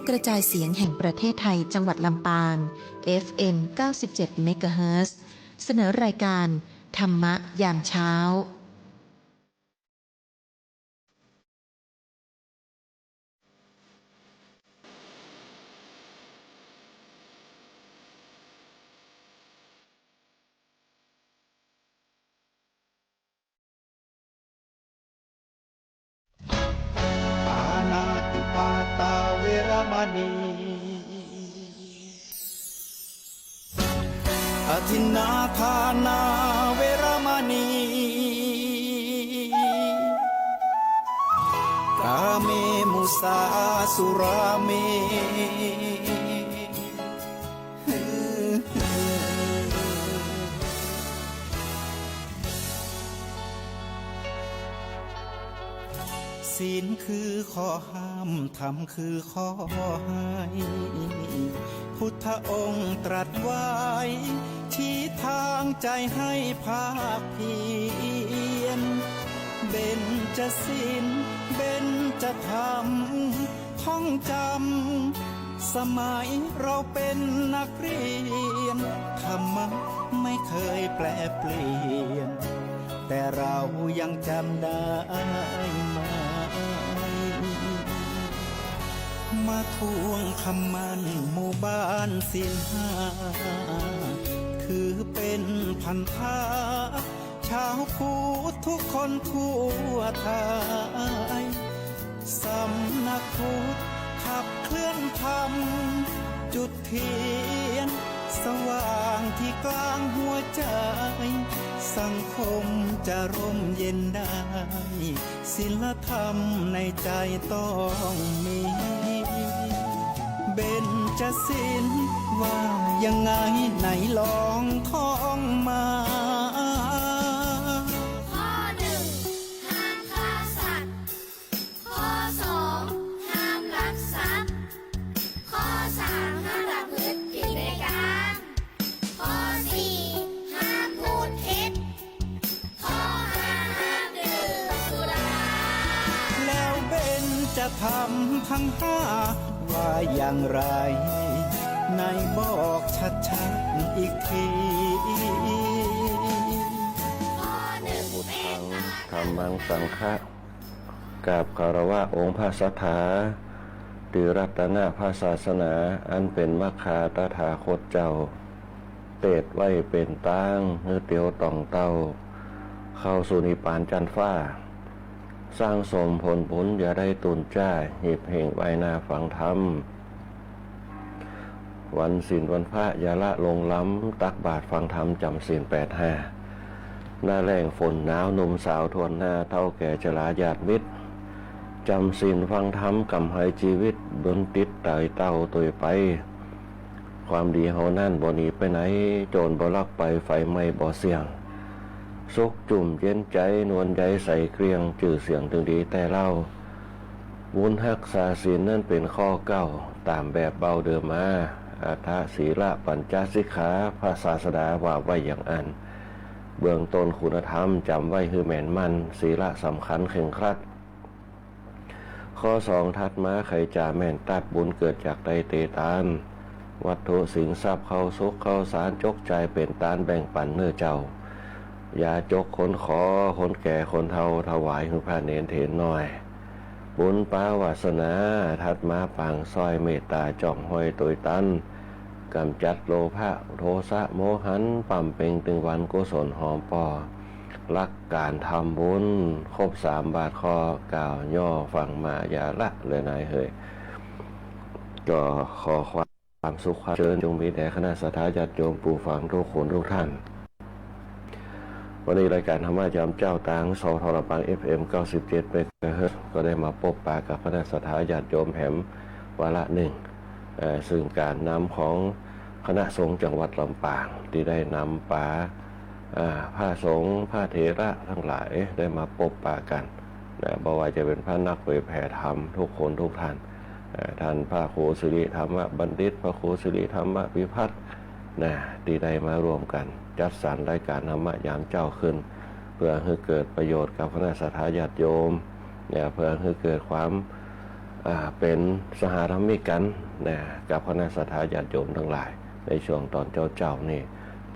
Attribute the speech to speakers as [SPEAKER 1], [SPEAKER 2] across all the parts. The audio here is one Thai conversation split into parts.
[SPEAKER 1] กระจายเสียงแห่งประเทศไทยจังหวัดลำปาง FM 97 เมกะเฮิรตซ์ เสนอรายการธรรมะยามเช้า
[SPEAKER 2] ปานาติปาตาเวรมณีอทินนาทานาเวรมณีกาเมมุสาสุราเมศีลคือข้อห้ามธรรมคือข้อให้พุทธองค์ตรัสไว้ชี้ทางใจให้ภาคเพียรเบญจศีลเบญจธรรมท่องจำสมัยเราเป็นนักเรียนธรรมะไม่เคยแปลเปลี่ยนแต่เรายังจำได้มาทวงคำมันหมู่บ้านศีลห้าถือเป็นพันธะชาวพุทธทุกคนทั่วไทยสำนักพุทธขับเคลื่อนธรรมจุดเทียนสว่างที่กลางหัวใจสังคมจะร่มเย็นได้ศีลธรรมในใจต้องมีเบญจศีลว่ายังไงไหนลองท่องมา
[SPEAKER 3] ข้อหนึ่งห้ามฆ่าสัตว์ข้อสองห้ามลักทรัพย์ข้อสามห้ามประพฤติผิดในกามข้อสี่ห้ามพูดเท็จข้อห้าห้ามดื่มสุรา
[SPEAKER 2] แล้วเบญจะทำทั้งห้าว่าอย่างไรในบอกชัดๆอีกที
[SPEAKER 4] พุทธังธัมมังสังฆะกราบคารวะองค์พระสัทธาหรือรัตนะพระศาสนาอันเป็นมรรคาตถาคตเจ้าเตดไว้เป็นตั้งเนื้อเตียวต่องเต้าเข้าสู่นิพพานจันฟ้าสร้างสมผลบุญอย่าได้ตุนจ้าหีบเห่งไว้นาฝังธรรมวันศีลวันพระอย่าละลงล้ำตักบาตรฟังธรรมจำศีล85หน้าแรงฝนหนาวหนุ่มสาวทวนหน้าเท่าแก่ชราญาติมิตรจำศีลฟังธรรมกำให้ชีวิตบนติดตายเต้าตัวไปความดีเฮานั่นบ่หนีไปไหนโจรบ่ลักไปไฟไหม้บ่เสี่ยงสุขจุ่มเย็นใจนวลใจใส่เกรียงจื่อเสียงถึงดีแต่เล่าบุญรักษาศีลนั่นเป็นข้อเก้าตามแบบเบาเดิมมาอัฏฐศีลปัญจสิกขาพระศาสดาว่าไว้อย่างอันเบื้องต้นคุณธรรมจำไว้คือแม่นมั่นศีลสำคัญเข่งครัดข้อสองทัดมาไขจ่าแม่นตัดบุญเกิดจากใดเตตานวัตถุสิงทรัพย์เข้าสุขเข้าสารจกใจเป็นตานแบ่งปันเนื้อเจ้าอย่าจกคนขอคนแก่คนเฒ่าถวายให้พระเนรเถรหน่อยบุญปาวาสนาทัดมาปังซอยเมตตาจ่องห้อยตุยตันกำจัดโลภะโทสะโมหันปั่มเป่งตึงวันกุศลหอมปอรักการทำบุญครบ3 บาทคอกล่าวย่อฟังมาอย่าละเลยนายเฮยก็ขอความสุขความเจริญจงมีแด่คณะสัตยาญาติโยมผู้ฟังทุกคนทุกท่านวันนี้รายการธรรมะยามเจ้าตางสทรปัง FM 97 เมกะเฮิรตซ์ก็ได้มาพบปะกับคณะสัตยาญาติโยมแหมวาระหนึ่งซึ่งการนำของคณะสงฆ์จังหวัดลำปางที่ได้นำป่าพระสงฆ์พระเถระทั้งหลายได้มาพบปะกันบ่ว่าจะเป็นพระนักเผยแผ่ธรรมทุกคนทุกท่านท่านพระครูสิริธรรมบัณฑิตพระครูสิริธรรมวิพัฒน์ที่ได้มารวมกันจัดสรรรายการธรรมะยามเจ้าขึ้นเพื่อให้เกิดประโยชน์กับคณะสัตยาญาติโยมเพื่อให้เกิดความ เป็นสหธรรมิกกันนะกับคณะสัตยาติโยมทั้งหลายในช่วงตอนเจ้านี่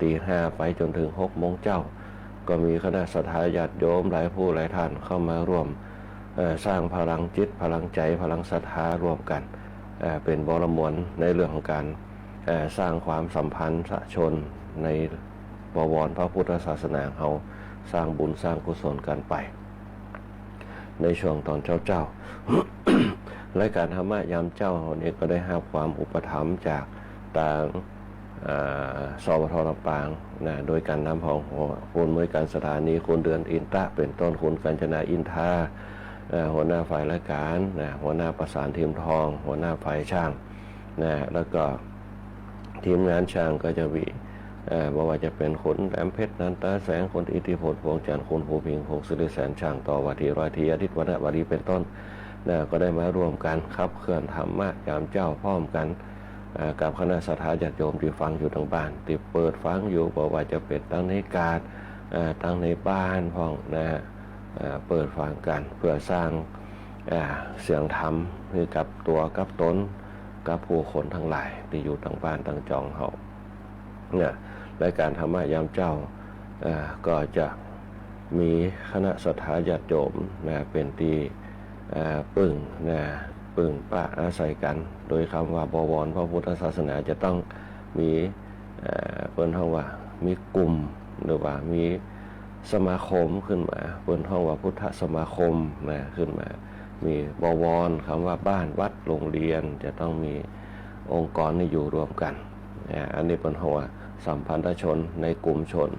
[SPEAKER 4] ตีห้าไปจนถึง6 โมงเจ้าก็มีคณะสัตยาติโยมหลายผู้หลายท่านเข้ามาร่วมสร้างพลังจิตพลังใจพลังศรัทธาร่วมกันเป็นบรมวลในเรื่องของการสร้างความสัมพันธ์สะชนในบวรพระพุทธศาสนาเขาสร้างบุญสร้างกุศลกันไปในช่วงตอนเจ้า รายการธรรมะยามเจ้าเนี่ยก็ได้รับความอุปถัมภ์จากต่างสวทลำปางนะโดยการนำของคุณมือการสถานีคุณเดือนอินตะเป็นต้นคุณกัญจนาอินทาหัวหน้าฝ่ายรายการนะหัวหน้าประสานทีมทองหัวหน้าฝ่ายช่างนะแล้วก็ทีมงานช่างก็จะมีไม่ว่าจะเป็นคนแหลมเพชรนันตาแสงคนอิทธิพลพวงจันทร์คนภูพิงพงศิริแสนช่างต่อวัทีร้อยทีอาทิตย์วรรณวรีเป็นต้นก็ได้มารวมกันขับเคลื่อนธรรมะยามเจ้าพร้อมกันกับคณะสัตยาติโยมที่ฟังอยู่ทางบ้านที่เปิดฟังอยู่บอกว่าจะเป็นตั้งในการตั้งในบ้านพ้องนะเปิดฟังกันเพื่อสร้างเสียงธรรมให้กับตัวกับตนกับผู้คนทั้งหลายที่อยู่ทางบ้านทางจองเฮาเนี่ยรายการธรรมะยามเจ้าก็จะมีคณะสัตยาติโยมเป็นที่ปึ่งปึ่งป้าอาศัยกันโดยคำว่าบวรพระพุทธศาสนาจะต้องมีเปิ้นห้องว่ามีกลุ่มหรือว่ามีสมาคมขึ้นมาเปิ้นห้องว่าพุทธสมาคมขึ้นมามีบวรคำว่าบ้านวัดโรงเรียนจะต้องมีองค์กรที่อยู่รวมกันอันนี้เปิ้นห้องว่าสัมพันธชนในกลุ่มชน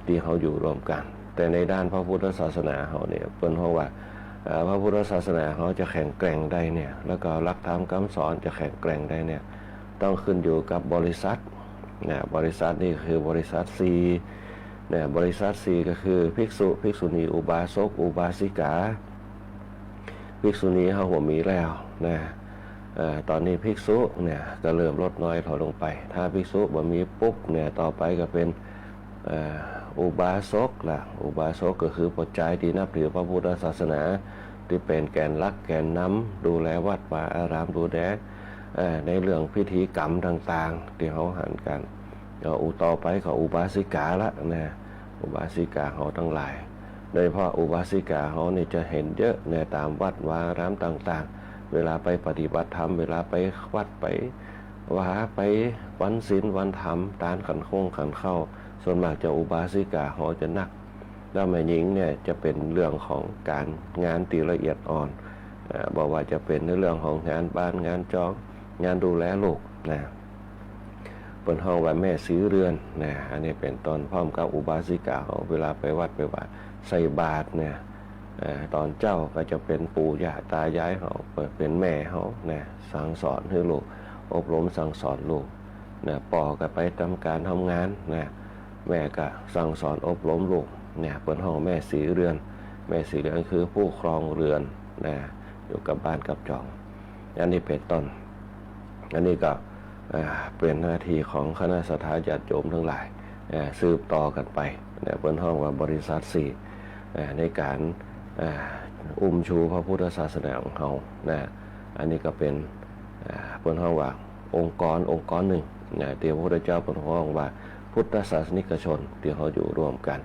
[SPEAKER 4] ที่เขาอยู่รวมกันแต่ในด้านพระพุทธศาสนาเขาเนี่ยเปิ้นห้องว่าพระพุทธศาสนาเขาจะแข็งแกร่งได้เนี่ยแล้วก็หลักธรรมคำสอนจะแข็งแกร่งได้เนี่ยต้องขึ้นอยู่กับบริษัทบริษัทนี่คือบริษัทซีบริษัทซีก็คือภิกษุภิกษุณีอุบาสกอุบาสิกาภิกษุณีเขาหัวมีแล้วตอนนี้ภิกษุเนี่ยก็เริ่มลดน้อยถอยลงไปถ้าภิกษุบ่มีปุ๊บเนี่ยต่อไปก็เป็นอุบาสกล่ะอุบาสกก็คือปัจจัยที่นับถือพระพุทธศาสนาที่เป็นแกนหลักแกนนำดูแลวัดวาอารามดูแลในเรื่องพิธีกรรมต่างๆที่เขาหันกันต่อไปก็อุบาสิกาละอุบาสิกาเขาทั้งหลายโดยเฉพาะอุบาสิกาเขานี่จะเห็นเยอะตามวัดวาอารามต่างๆเวลาไปปฏิบัติธรรมเวลาไปวัดไปวาไปวันศีลวันธรรมตานขันคงขันเข้าส่วนมากจะอุบาสิกาเขาจะนักแล้วแม่หญิงเนี่ยจะเป็นเรื่องของการงานตีละเอียดอ่อนบอกว่าจะเป็นในเรื่องของงานบ้านงานจองงานดูแลลูกเป็นห้องว่าแม่ซื้อเรือนอันนี้เป็นตอนพร้อมกับอุบาสิกาเขาเวลาไปวัดไปว่าใส่บาตรตอนเจ้าก็จะเป็นปู่ย่าตายายเขาเป็นแม่เขาสั่งสอนให้ลูกอบรมสั่งสอนลูกป่อก็ไปทำการทำงานแม่ก็สั่งสอนอบรมลูกเป็นห้องแม่สีเรือนแม่สีเรือนคือผู้ครองเรือนอยู่กับบ้านกับจองอันนี้เป็นต้นอันนี้ก็เป็นหน้าที่ของคณะสัตยาติโยมทั้งหลายสืบต่อกันไปเป็นห้องว่าบริษัทสี่ในการอุ้มชูพระพุทธศาสนาของเขาอันนี้ก็เป็นห้องว่าองค์กรหนึ่งที่พระพุทธเจ้าเป็นห้องว่าพุทธศาสนิกชนที่เขาอยู่ร่วมกัน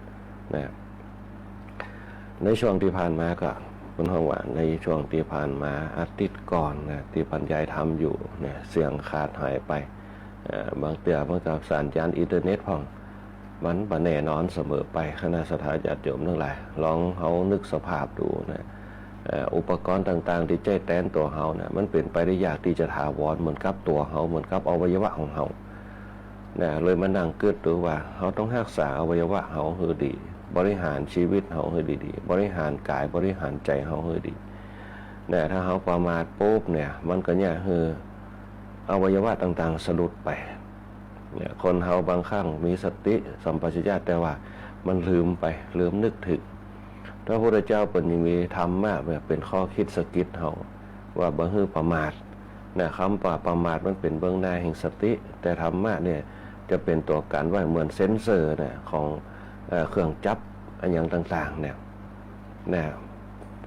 [SPEAKER 4] ในช่วงที่ผ่านมาก็เป็นห้องว่าในช่วงที่ผ่านมาอาทิตย์ก่อนที่บรรยายธรรมอยู่เสียงขาดหายไปบางเตือบางกับสัญญาณอินเทอร์เน็ตพ่องมันบ่แน่นอนเสมอไปคณะสัตยาติโยมทั้งหลายลองเขานึกสภาพดูอุปกรณ์ต่างๆที่ใจแตนตัวเขามันเป็นไปได้ยากที่จะถาวรเหมือนกับตัวเขาเหมือนกับอวัยวะของเขาเลยมานั่งเกิดดูว่าเขาต้องรักษาอวัยวะเขาให้ดีบริหารชีวิตเขาให้ดีๆบริหารกายบริหารใจเขาให้ดีถ้าเขาประมาทปุ๊บมันก็คืออวัยวะต่างๆสะดุดไปคนเขาบางครั้งมีสติสัมปชัญญะแต่ว่ามันลืมไปลืมนึกถึงพระพุทธเจ้าเป็นยังมีธรรมะแบบเป็นข้อคิดสกิดเขาว่าบ่ฮือประมาทคำว่าประมาทมันเป็นเบื้องหน้าแห่งสติแต่ธรรมะเนี่ยจะเป็นตัวการไว้เหมือนเซ็นเซอร์ของเครื่องจับอันอย่างต่างๆ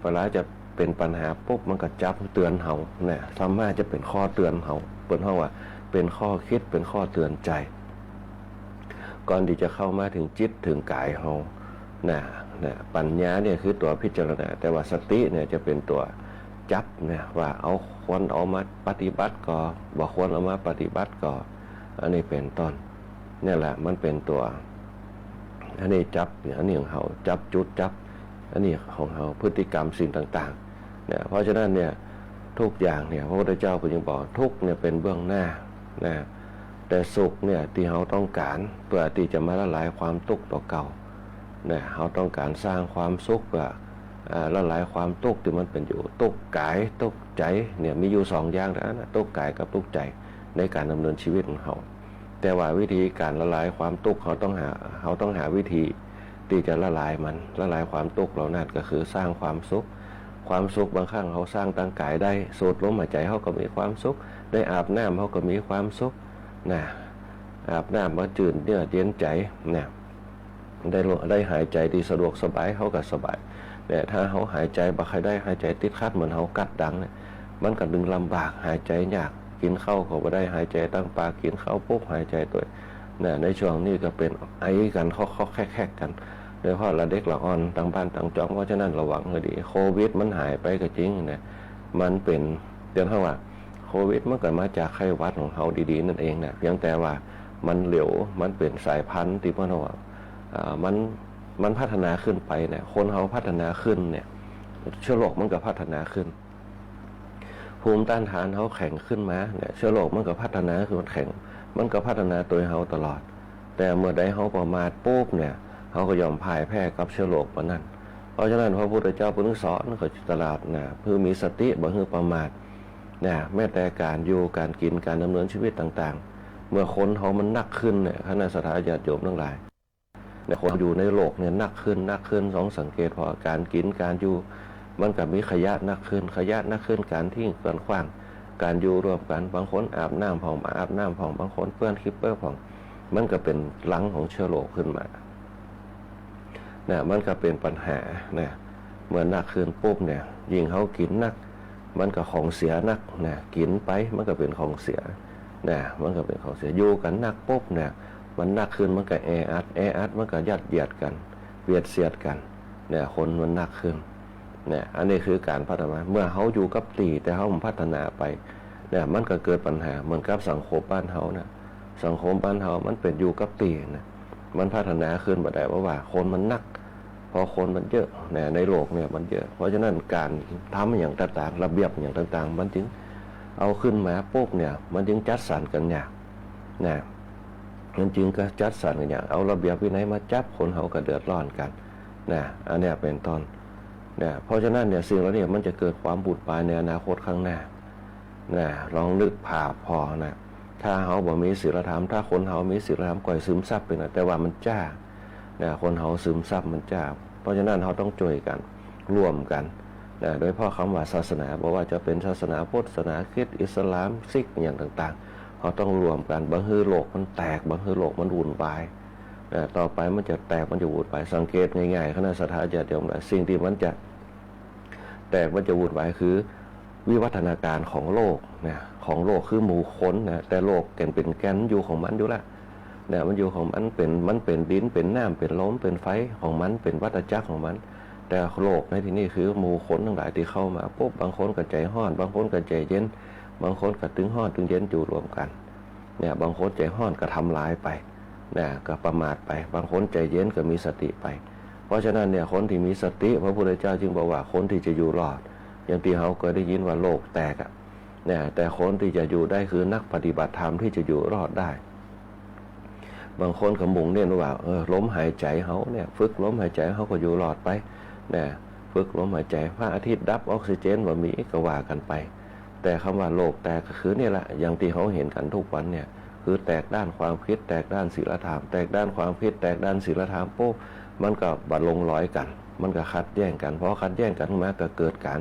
[SPEAKER 4] เวลาจะไป เป็นปัญหาปุ๊บมันก็จับเตือนเฮาเนี่ยสามารถจะเป็นข้อเตือนเฮาเปิ้นเฮาว่าเป็นข้อคิดเป็นข้อเตือนใจก่อนที่จะเข้ามาถึงจิตถึงกายเฮานะปัญญาเนี่ยคือตัวพิจารณาแต่ว่าสติเนี่ยจะเป็นตัวจับเนี่ยว่าเอาควรเอามาปฏิบัติก็บ่ควรเอามาปฏิบัติก็อันนี้เป็นต้นเนี่ยแหละมันเป็นตัวอันนี้จับอันนี้ของเฮาจับจุดจับอันนี้ของเฮาพฤติกรรมสิ่งต่างๆเนี่ยเพราะฉะนั้นเนี่ยทุกอย่างเนี่ยพระพุทธเจ้าก็ยังบอกทุกเนี่ยเป็นเบื้องหน้านะแต่สุขเนี่ยที่เฮาต้องการเพื่อที่จะมาละลายความทุกข์ต่อเก่าเนี่ยเฮาต้องการสร้างความสุขเพื่อละลายความทุกข์ที่มันเป็นอยู่ทุกข์กายทุกข์ใจเนี่ยมีอยู่2อย่างนะทุกข์กายกับทุกข์ใจในการดำเนินชีวิตของเฮาแต่ว่าวิธีการละลายความทุกข์เขาต้องหาวิธีที่จะละลายความทุกข์เหล่านั้นก็คือสร้างความสุขบางครั้งเขาสร้างทางกายได้สูดลมหายใจเขาก็มีความสุขได้อาบน้ำเขาก็มีความสุขนะอาบน้ำมาจืดเนื้อเย็นใจนะได้หายใจที่สะดวกสบายเขาก็สบายแต่ถ้าเขาหายใจบ่ค่อยได้หายใจติดขัดเหมือนเขากัดดังเนี่ยมันก็ดึงลำบากหายใจยากกินข้าวก็บ่ได้หายใจตั้งปากกินข้าวปุ๊บหายใจตัวเนี่ยในช่วงนี้ก็เป็นไอกันเคาะแคกกันโดยเฉพาะละเด็กละอ่อนต่างบ้านต่างจอมเพราะฉะนั้นระวังให้ดีโควิดมันหายไปก็จริงนะมันเป็นเตือนเขาว่าโควิดมันเกิดมาจากไข้หวัดของเขาดีๆนั่นเองนะเพียงแต่ว่ามันเหลวมันเป็นสายพันธุ์ที่เพราะว่ามันพัฒนาขึ้นไปเนี่ยคนเขาพัฒนาขึ้นเนี่ยเชื้อโรคมันก็พัฒนาขึ้นภูมิต้านทานเขาแข็งขึ้นมาเนี่ยเชื้อโรคมันก็พัฒนาคือมันแข็งมันก็พัฒนาตัวเขาตลอดแต่เมื่อใดเขาประมาทปุ๊บเนี่ยเขาก็ยอมพ่ายแพ้กับเชื้อโรคปะนั้นเพราะฉะนั้นพระพุทธเจ้าพูดถึงสอนเขาตลาดนะเพื่อมีสติบ่ให้ประมาทนะแม้แต่การอยู่การกินการดำเนินชีวิตต่างๆเมื่อคนเขามันนักขึ้นเนี่ยคณะสัตยาติโยมทั้งหลายเนี่ยคนอยู่ในโลกเนี่ยนักขึ้นสองสังเกตพอการกินการอยู่มันกับมีขยะนักขึ้นการทิ้งเกินขว้างการอยู่รวมกันบางคนอาบน้ำผ่องอาบน้ำผ่องบางคนเปื้อนคิปเปอร์ผ่องมันก็เป็นหลังของเชื้อโรคขึ้นมาเนี่ยมันก็เป็นปัญหาเนี่ยเมื่อนักขึ้นปุ๊บเนี่ยยิ่งเขากินนักมันก็ของเสียนักเนี่ยกินไปมันก็เป็นของเสียเนี่ยมันก็เป็นของเสียอยู่กันนักปุ๊บเนี่ยมันนักขึ้นมันก็แออัดมันก็ยัดเยียดกันเบียดเสียดกันเนี่ยคนมันนักขึ้นเนี่ยอันนี้คือการพัฒนาเมื่อเขาอยู่กับตีแต่เขาพัฒนาไปเนี่ยมันก็เกิดปัญหาเหมือนกับสังคมบ้านเขานะสังคมบ้านเขามันเป็นอยู่กับตีนะมันพัฒนาขึ้นมาได้ว่าคนมันนักพอคนมันเยอะเนี่ยในโลกเนี่ยมันเยอะเพราะฉะนั้นการทำอย่างต่างๆระเบียบอย่างต่างๆมันจึงเอาขึ้นมาปุ๊บเนี่ยมันจึงจัดสรรกันยากนะมันจึงก็จัดสรรกันอย่างเอาระเบียบวินัยมาจับคนเขาก็เดือดร้อนกันนะอันนี้เป็นต้นเนี่ยเพราะฉะนั้นเนี่ยสิ่งเหล่านี้มันจะเกิดความบูดบานในอนาคตข้างหน้านะลองนึกภาพพอนะถ้าเขาบ่มีศีลธรรมถ้าคนเขามีศีลธรรมก่อยซึมซับไปนะแต่ว่ามันจ้าเนี่ยคนเขาซึมซับมันจ้าเพราะฉะนั้นเขาต้องช่วยกันร่วมกันนะโดยเฉพาะคำว่าศาสนาบอกว่าจะเป็นศาสนาพุทธศาสนาคริสต์อิสลามซิกอย่างต่างๆเขาต้องรวมกันบางทีโลกมันแตกบางทีโลกมันวุ่นวายต่อไปมันจะแตกมันจะวุ่นวายสังเกตง่ายๆคณะสัตยาติโยมสิ่งที่มันจะแตกมันจะวุ่นวายคือวิวัฒนาการของโลกนะของโลกคือหมู่คนนะแต่โลกแก่นเป็นแกนอยู่ของมันอยู่แล้วเนี่ยมันอยู่ของมันเป็นดินเป็นน้ำเป็นลมเป็นไฟของมันเป็นวัฏจักรของมันแต่โลกในที่นี้คือหมู่คนทั้งหลายที่เข้ามาปุ๊บบางคนก็ใจร้อนบางคนก็ใจเย็นบางคนก็ตึงร้อนตึงเย็นอยู่รวมกันเนี่ยบางคนใจร้อนก็ทำลายไปเนี่ยก็ประมาทไปบางคนใจเย็นก็มีสติไปเพราะฉะนั้นเนี่ยคนที่มีสติพระพุทธเจ้าจึงบอกว่าคนที่จะอยู่รอดอย่างที่เขาเคยได้ยินว่าโลกแตกเนี่ยแต่คนที่จะอยู่ได้คือนักปฏิบัติธรรมที่จะอยู่รอดได้บางคนขมุ่งเน้นว่าล้มหายใจเขาเนี่ยฝึกล้มหายใจเขาก็อยู่รอดไปเนี่ยฝึกล้มหายใจพระอาทิตย์ดับออกซิเจนว่ามีก็ว่ากันไปแต่คำว่าโลกแตกก็คือเนี่ยแหละอย่างที่เขาเห็นกันทุกวันเนี่ยคือแตกด้านความคิดแตกด้านศีลธรรมแตกด้านความคิดแตกด้านศีลธรรมปุ๊บมันก็บัดลงร้อยกันมันก็ขัดแย้งกันเพราะขัดแย้งกันมาก็เกิดการ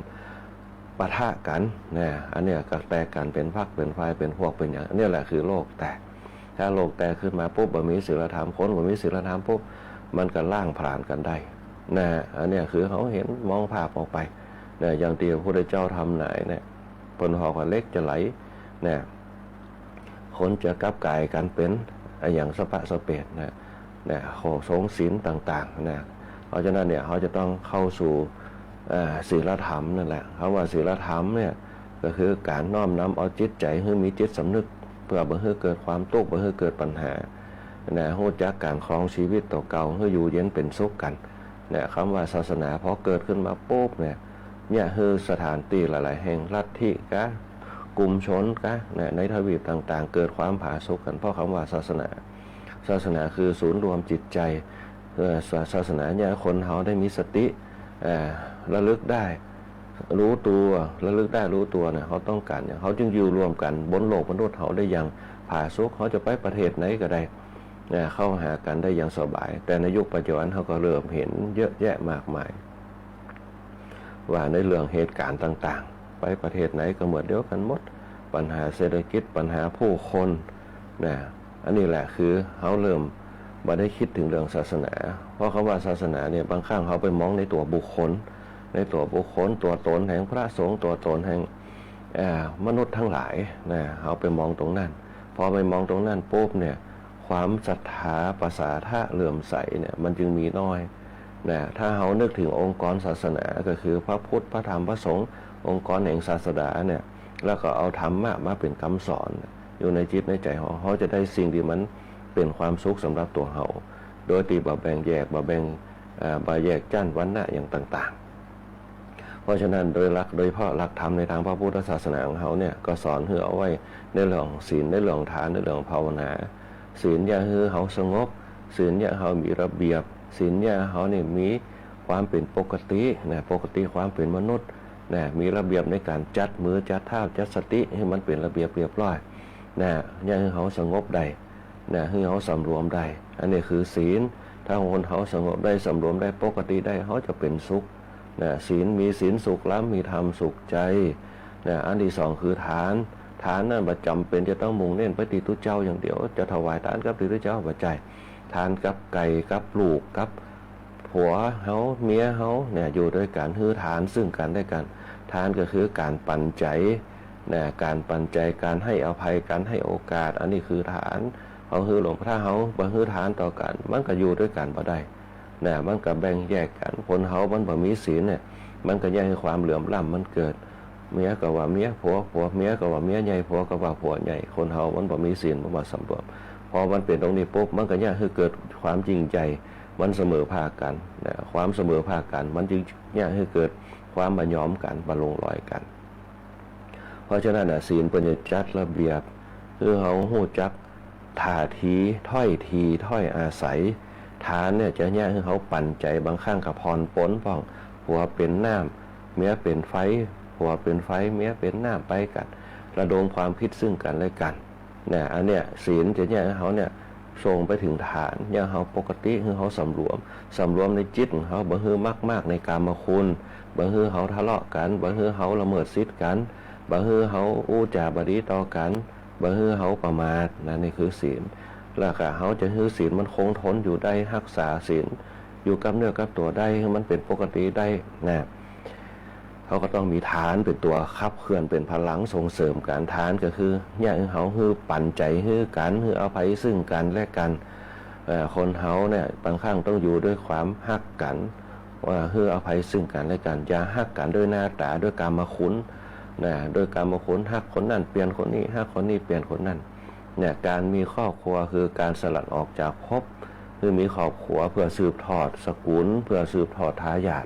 [SPEAKER 4] ปะทะกันเนี่ยอันเนี้ยก็แตกกันเป็นพรรคเป็นฝ่ายเป็นพวกเป็นอย่างนี้แหละคือโลกแตกถ้าโลกแตกขึ้นมาปุ๊บบ่มีศีลธรรมคนบ่มีศีลธรรมปุ๊บมันก็ล่างผ่านกันได้นะอันเนี้ยคือเขาเห็นมองภาพออกไป เนี่ยอย่างที่พระพุทธเจ้าทำไหนเนี่ยผลหอกว่าเล็กจะไหลเนี่ยคนจะกลับกายกันเป็นอย่างสปะสเปดเนี่ยโหสงศีลต่างๆเนี่ยเพราะฉะนั้นเนี่ยเขาจะต้องเข้าสู่ศีลธรรมนั่นแหละคำว่าศีลธรรมเนี่ยก็คือการน้อมนำเอาจิตใจให้มีจิตสำนึกเพื่อบ่ให้เกิดความทุกข์บ่ให้เกิดปัญหาเนี่ยรู้จักการครองชีวิตต่อเก่าให้อยู่เย็นเป็นสุขกันเนี่ยคำว่าศาสนาพอเกิดขึ้นมาปุ๊บเนี่ยคือสถานที่หลายๆแห่งลัทธิกะกลุ่มชนกะเนี่ยในทวีปต่างๆเกิดความผาสุกกันเพราะคำว่าศาสนาคือศูนย์รวมจิตใจศาสนาเนี่ยคนเขาได้มีสติระลึกได้รู้ตัวระลึกได้รู้ตัวเนี่ยเขาต้องการเนี่ยเขาจึงอยู่รวมกันบนโลกมนุษย์เขาได้อย่างผาสุกเขาจะไปประเทศไหนก็ได้เข้าหากันได้อย่างสบายแต่ในยุคปัจจุบันเขาก็เริ่มเห็นเยอะแยะมากมายว่าในเรื่องเหตุการณ์ต่างๆไปประเทศไหนก็เหมือนเดียวกันหมดปัญหาเศรษฐกิจปัญหาผู้คนอันนี้แหละคือเขาเริ่มมาได้คิดถึงเรื่องศาสนาเพราะคำว่าศาสนาเนี่ยบางครั้งเขาไปมองในตัวบุคคลตัวตนแห่งพระสงฆ์ตัวตนแห่งมนุษย์ทั้งหลายเขาไปมองตรงนั้นพอไปมองตรงนั้นปุ๊บเนี่ยความศรัทธาประสาทะเลื่อมใสเนี่ยมันจึงมีน้อยถ้าเขานึกถึงองค์กรศาสนาก็คือพระพุทธพระธรรมพระสงฆ์องค์กรแห่งศาสนาเนี่ยแล้วก็เอาธรรมะมาเป็นคำสอนอยู่ในจิตในใจเขาจะได้สิ่งที่มันเป็นความสุขสำหรับตัวเขาโดยตีบ่แบ่งแยกบ่แยกจั่นวรรณะอย่างต่างๆเพราะฉะนั้นโดยเพราะหลักธรรมในทางพระพุทธศาสนาของเขาเนี่ยก็สอนให้เอาไว้ในเรื่องศีลในเรื่องทานในเรื่องภาวนาศีลอย่าให้เขาสงบศีลอย่าเขามีระเบียบศีลอย่าเขาเนี่ยมีความเป็นปกติปกติความเป็นมนุษย์มีระเบียบในการจัดมือจัดเท้าจัดสติให้มันเป็นระเบียบเรียบร้อยอย่าให้เขาสงบได้ให้เขาสำรวมได้อันนี้คือศีลถ้าคนเขาสงบได้สำรวมได้ปกติได้เขาจะเป็นสุขศีลมีศีลสุขแล้วมีธรรมสุขใจอันที่สองคือทานนั่นประจำเป็นจะต้องมุ่งเน้นไปที่ตุเจ้าอย่างเดียวจะถวายทานกับที่ตุเจ้าปัจจัยทานกับไก่กับลูกกับผัวเขาเมียเขาอยู่ด้วยการฮื้อทานซึ่งกันได้กันทานก็คือการปันใจการปันใจการให้อภัยการให้โอกาสอันนี้คือฐานเขาฮื้อหลวงพระเขาบ่ฮื้อทานต่อกันมันก็อยู่ด้วยกันบ่ได้มันก็แบ่งแยกกันคนเขามันบ่มีศีลเนี่ยมันก็แยกให้ความเหลื่อมล้ำมันเกิดเมียก็ว่าเมียผัวเมียก็ว่าเมียใหญ่ผัวก็ว่าผัวใหญ่คนเฮามันบ่มีศีลบ่สำรวมพอมันเป็นตรงนี้ปุ๊บมันก็แยกให้เกิดความจริงใจมันเสมอภาคกันความเสมอภาคกันมันจึงแยกให้เกิดความบ่ยอมกันบ่ลงรอยกันเพราะฉะนั้นศีลเป็นจัดระเบียบคือเฮาฮู้จักท่าทีถ้อยทีถ้อยอาศัยทานเนี่ยจะแยกให้เขาปั่นใจบางครั้งกับพรปนป้องผัวเป็นน้ำเมียเป็นไฟผัวเป็นไฟเมียเป็นน้ำไปกันระดมความคิดซึ่งกันและกันอันเนี้ยศีลจะแยกให้เขาเนี่ยส่งไปถึงฐานอย่างเขาปกติคือเขาสำรวมในจิตของเขาบ่ฮือมากในกามคุณบ่ฮือเขาทะเลาะกันบ่ฮือเขาละเมิดสิทธิ์กันบ่ฮือเขาอู้จาบดีต่อกันบ่ฮือเขาประมาทนี่คือศีลแล้วก็เขาจะฮือศีลมันคงทนอยู่ได้รักษาศีลอยู่กับเนื้อกับตัวได้ให้มันเป็นปกติได้เขาก็ต้องมีฐานเป็นตัวขับเคลื่อนเป็นพลังส่งเสริมการฐานก็คืออย่างเขาฮือปั่นใจฮือกันฮือเอาภัยซึ่งกันและกันคนเขาเนี่ยบางครั้งต้องอยู่ด้วยความฮักกันว่าฮือเอาภัยซึ่งกันและกันอย่าฮักกันด้วยหน้าตาด้วยกามคุณด้วยกามคุณฮักคนนั้นเปลี่ยนคนนี้ฮักคนนี้เปลี่ยนคนนั้นการมีครอบครัวคือการสลัดออกจากภพคือมีครอบครัวเพื่อสืบทอดสกุลเพื่อสืบทอดทายาท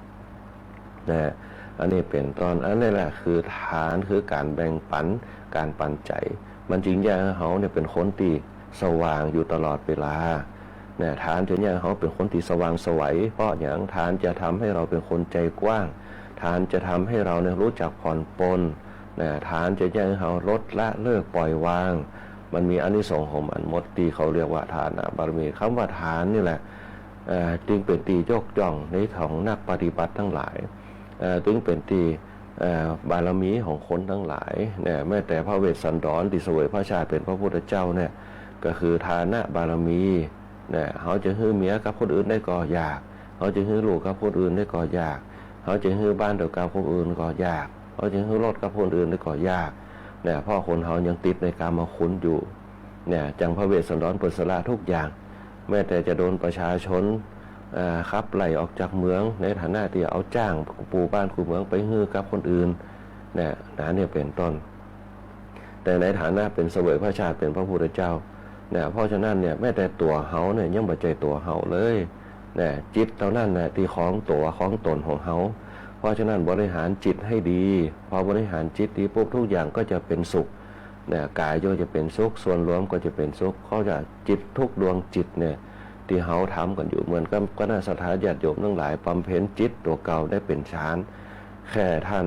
[SPEAKER 4] อันนี้เป็นตอนอันนี้แหละคือฐานคือการแบ่งปันการปันใจมันจริงแย่เขาเนี่ยเป็นคนตีสว่างอยู่ตลอดเวลาฐานจะแย่เขาเป็นคนตีสว่างสวัยเพราะอย่างฐานจะทำให้เราเป็นคนใจกว้างฐานจะทำให้เราเนี่ยรู้จักผ่อนปลนฐานจะแย่เขาลดละเลิกปล่อยวางมันมีอานิสงส์ของมันหมดตีเขาเรียกว่าฐานบารมีคำว่าฐานนี่แหละจึงเป็นตียกย่องในของนักปฏิบัติทั้งหลายจึงเป็นตีบารมีของคนทั้งหลายแม้แต่พระเวสสันดรที่เสวยพระชาติเป็นพระพุทธเจ้าเนี่ยก็คือฐานะบารมีเขาจะฮื้อเมียกับคนอื่นได้ก็ยากเขาจะฮื้อลูกกับคนอื่นได้ก็ยาก เขาจะฮื้อบ้านเดียวกับคนอื่นก็ยากเขาจะฮื้อรถกับคนอื่นก็ยากเนี่ยเพราะคนเขายังติดในการมาคุ้นอยู่เนี่ยจังพระเวสสันดรเปิดสละทุกอย่างแม้แต่จะโดนประชาชนขับไล่ออกจากเมืองในฐานะที่เอาจ้างปูบ้านคูเมืองไปฮื้อกับคนอื่นเนี่ยเป็นต้นแต่ในฐานะเป็นเสวยพระชาติเป็นพระพุทธเจ้าเนี่ยเพราะฉะนั้นเนี่ยแม้แต่ตัวเขาเนี่ยยังบ่ใจตัวเขาเลยเนี่ยจิตเท่านั้นนะที่ของตัวของตนของเขาเพราะฉะนั้นบริหารจิตให้ดีพอบริหารจิตดีปุ๊บทุกอย่างก็จะเป็นสุขเนี่ยกายโยจะเป็นสุขส่วนรวมก็จะเป็นสุขเขาจะจิตทุกดวงจิตเนี่ยที่เขาทำกันอยู่เหมือนกับคณะสัตยาญาติโยมทั้งหลายบำเพ็ญจิตตัวเก่าได้เป็นฌานแค่ท่าน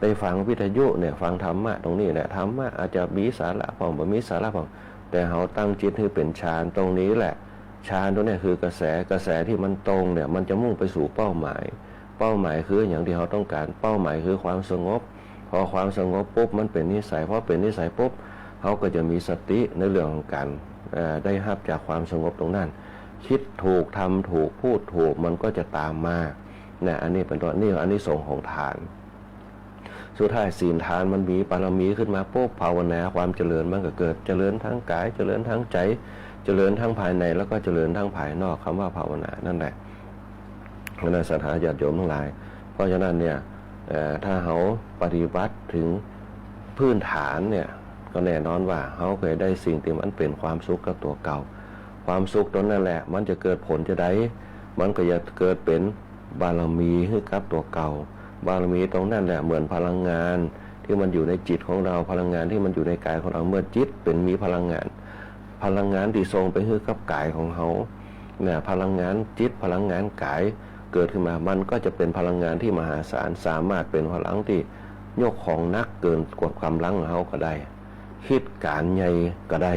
[SPEAKER 4] ได้ฟังวิทยุเนี่ยฟังธรรมะตรงนี้เนี่ยธรรมะอาจจะมีสาระพอบ่มีสาระพอแต่เขาตั้งจิตให้เป็นฌานตรงนี้แหละฌานตรงนี้คือกระแสที่มันตรงเนี่ยมันจะมุ่งไปสู่เป้าหมายคืออย่างที่เขาต้องการเป้าหมายคือความสงบพอความสงบปุ๊บมันเป็นนิสัยพอเป็นนิสัยปุ๊บเขาก็จะมีสติในเรื่องของการได้รับจากความสงบตรงนั้นคิดถูกทำถูกพูดถูกมันก็จะตามมาเนี่ยอันนี้เป็นตัวนี่อันนี้ส่งของทานสุดท้ายศีลทานมันมีบารมีขึ้นมาปุ๊บภาวนาความเจริญมันก็เกิดเจริญทั้งกายเจริญทั้งใจเจริญทั้งภายในแล้วก็เจริญทั้งภายนอกคำว่าภาวนานั่นแหละในศรัทธาญาติโยมทั้งหลายเพราะฉะนั้นเนี่ยถ้าเขาปฏิบัติถึงพื้นฐานเนี่ยก็แน่นอนว่าเขาเคยได้สิ่งที่มันเป็นความสุขกับตัวเก่าความสุขตรงนั้นแหละมันจะเกิดผลจะได้มันก็จะเกิดเป็นบารมีให้กับตัวเก่าบารมีตรงนั้นแหละเหมือนพลังงานที่มันอยู่ในจิตของเราพลังงานที่มันอยู่ในกายของเราเมื่อจิตเป็นมีพลังงานที่ทรงไปให้กับกายของเขาเนี่ยพลังงานจิตพลังงานกายเกิดขึ้นมามันก็จะเป็นพลังงานที่มหาศาลสามารถเป็นพลังที่ยกของนักเกินกว่าความลังของเขาก็ได้คิดการใหญ่ก็ได้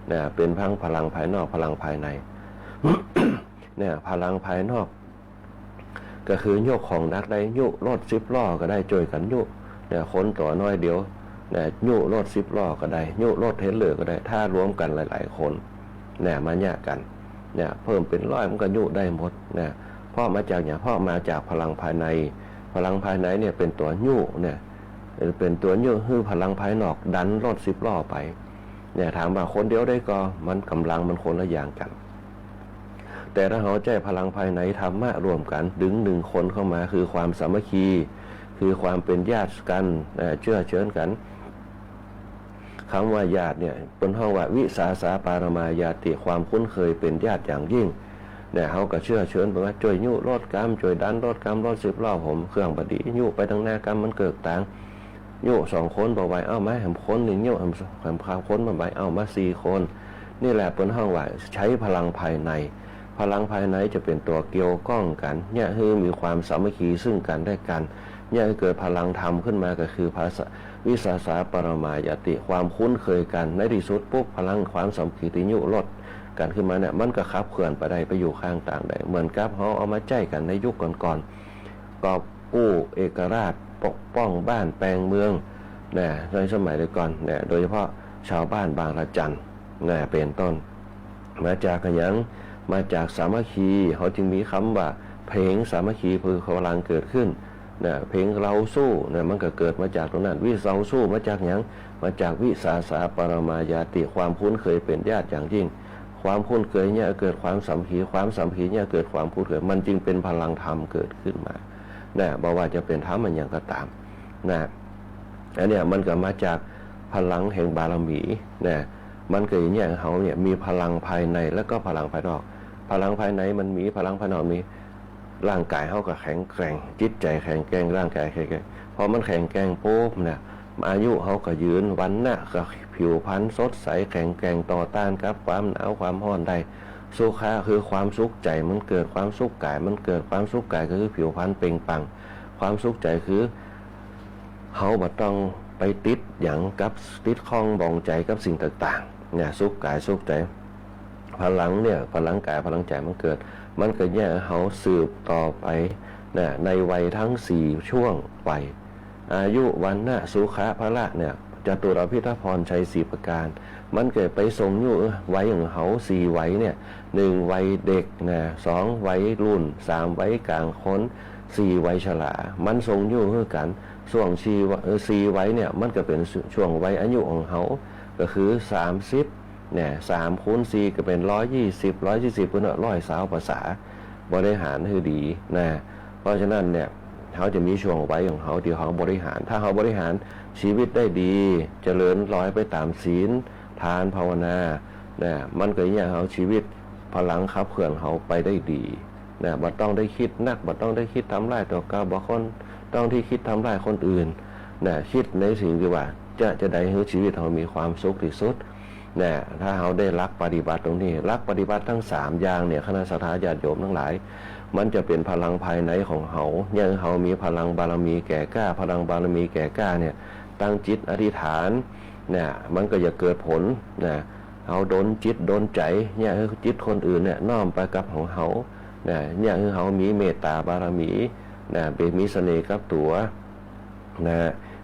[SPEAKER 4] เนี่ยเป็นพลังภายนอกพลังภายใน เนี่ยพลังภายนอกก็คือยกของนักได้ยุรถ10 ล้อก็ได้จ่วยกันยุเนี่ยคนตัวน้อยเดียวเนี่ยยุรถ10 ล้อก็ได้ยุรถเทรลเลอร์ก็ได้ถ้ารวมกันหลายๆคนเนี่ยมาแยกกันเนี่ยเพิ่มเป็น100มันก็ยุได้หมดเนี่ยเพราะมาจากอย่างเพราะมาจากพลังภายในพลังภายในเนี่ยเป็นตัวยุเนี่ยเป็นตัวยุคือพลังภายนอกดันรถ10 ล้อไปเนี่ยถามว่าคนเดียวได้ก็มันกำลังมันคนละอย่างกันแต่ถ้าเขาใจพลังภายในธรรมะรวมกันดึง1 คนเข้ามาคือความสามัคคีคือความเป็นญาติกันเชื่อเชิญกันคำว่าญาติเนี่ยเป็นห้องว่าวิสาสาปารมายาติความคุ้นเคยเป็นญาติอย่างยิ่งเนี่ยเขาก็เชื่อเชิญไปว่าช่วยยุรถกรรมช่วยดันรถกรรมรถ10 ล้อผมเครื่องบดียุไปทางหน้ากรรมมันเกิดต่างยุ2 คนบอกไว้เอาไหมแหมคนหนึ่งยุแหมคนมาไว้เอามา4 คนนี่แหละเป็นห้องว่าใช้พลังภายในพลังภายในจะเป็นตัวเกี่ยวข้องกันเนี่ยคือมีความสามัคคีซึ่งกันและกันเนี่ยเกิดพลังธรรมขึ้นมาก็คือภาษาวิสาสาปรมายาติความคุ้นเคยกันในที่สุดปุ๊บพลังความสามัคคีที่ยุลดกันขึ้นมาเนี่ยมันก็ขับเคลื่อนไปได้ไปอยู่ข้างต่างได้เหมือนกับเขาเอามาใจกันในยุคก่อนๆกอบกู้เอกราชปกป้องบ้านแปลงเมืองเนี่ยในสมัยก่อนเนี่ยโดยเฉพาะชาวบ้านบางระจันเนี่ยเป็นต้นมาจากกันยังมาจากสามัคคีเขาจึงมีคำว่าเพลงสามัคคีคือพลังเกิดขึ้นเนี่ยเพลงเราสู้เนี่ยมันก็เกิดมาจากตรงนั้นวิเราสู้มาจากยังมาจากวิสาสาปรมายาติความคุ้นเคยเป็นญาติอย่างยิ่งความคุ้นเคยเนี่ยเกิดความสามัคคีความสามัคคีเนี่ยเกิดความคุ้นเคยมันจึงเป็นพลังธรรมเกิดขึ้นมาเนี่ยบอกว่าจะเป็นธรรมมันอย่างก็ตามนะอันเนี้ยมันก็มาจากพลังแห่งบารมีเนี่ยมันก็อย่างเงี้ยเขาเนี่ยมีพลังภายในแล้วก็พลังภายนอกพลังภายในมันมีพลังภายนอกมีร่างกายเขาก็แข็งแกร่งจิตใจแข็งแกร่งร่างกายแข็งแกร่งพอมันแข็งแกร่งปุ๊บเนี่ยอายุเขาก็ยืนวันหน้าก็ผิวพรรณสดใสแข็งแกร่งต่อต้านกับความหนาวความร้อนได้สุขะคือความสุขใจมันเกิดความสุขกายมันเกิดความสุขกายก็คือผิวพรรณเปล่งปลั่งความสุขใจคือเขาบ่ต้องไปติดอย่างกับติดข้องบ่องใจกับสิ่งต่างๆเนี่ยสุขกายสุขใจพลังเนี่ยพลังกายพลังใจมันเกิดมันก็แยกเขาสืบต่อไปเนี่ยในวัยทั้ง4 ช่วงวัยอายุวันนะสุขะพละเนี่ยจตุรพิทพรชัย4 ประการมันเกิดไปทรงอยู่วัยของเขา4 วัยเนี่ย1วัยเด็กนะ2วัยรุ่น3วัยกลางคน 4 วัยชรามันทรงอยู่คือกันช่วง4 วัยเนี่ยมันก็เป็นช่วงวัยอายุของเขาก็คือ30เนี่ย3 คูณ 4ก็เป็น120เพิ่นว่า120ภาษาบริหารคือดีนะเพราะฉะนั้นเนี่ยเขาจะมีช่วงวัยของเขาที่เขาบริหารถ้าเขาบริหารชีวิตได้ดีเจริญร้อยไปตามศีลทานภาวนานะมันก็อย่างเขาชีวิตพลังขับเคลื่อนเขาไปได้ดีนะบ่ต้องได้คิดนักบ่ต้องได้คิดทำร้ายตัวเก่าบ่คนต้องที่คิดทำร้ายคนอื่นนะคิดในสิ่งที่ว่าจะได้ให้ชีวิตเขามีความสุขที่สุดนะถ้าเขาได้รักปฏิบัติตรงนี้รักปฏิบัติทั้ง3อย่างเนี่ยคณะสัตยาญาติโยมทั้งหลายมันจะเป็นพลังภายในของเขาอย่างเขามีพลังบารมีแก่กล้าพลังบารมีแก่กล้าเนี่ยตั้งจิตอธิษฐานเนี่ยมันก็จะเกิดผลนะเขาโดนจิตโดนใจเนี่ยคือจิตคนอื่นเนี่ยน้อมไปกับของเขาเนี่ยคือเขามีเมตตาบารมีนะเป็นมีเสน่ห์กับตัวนะ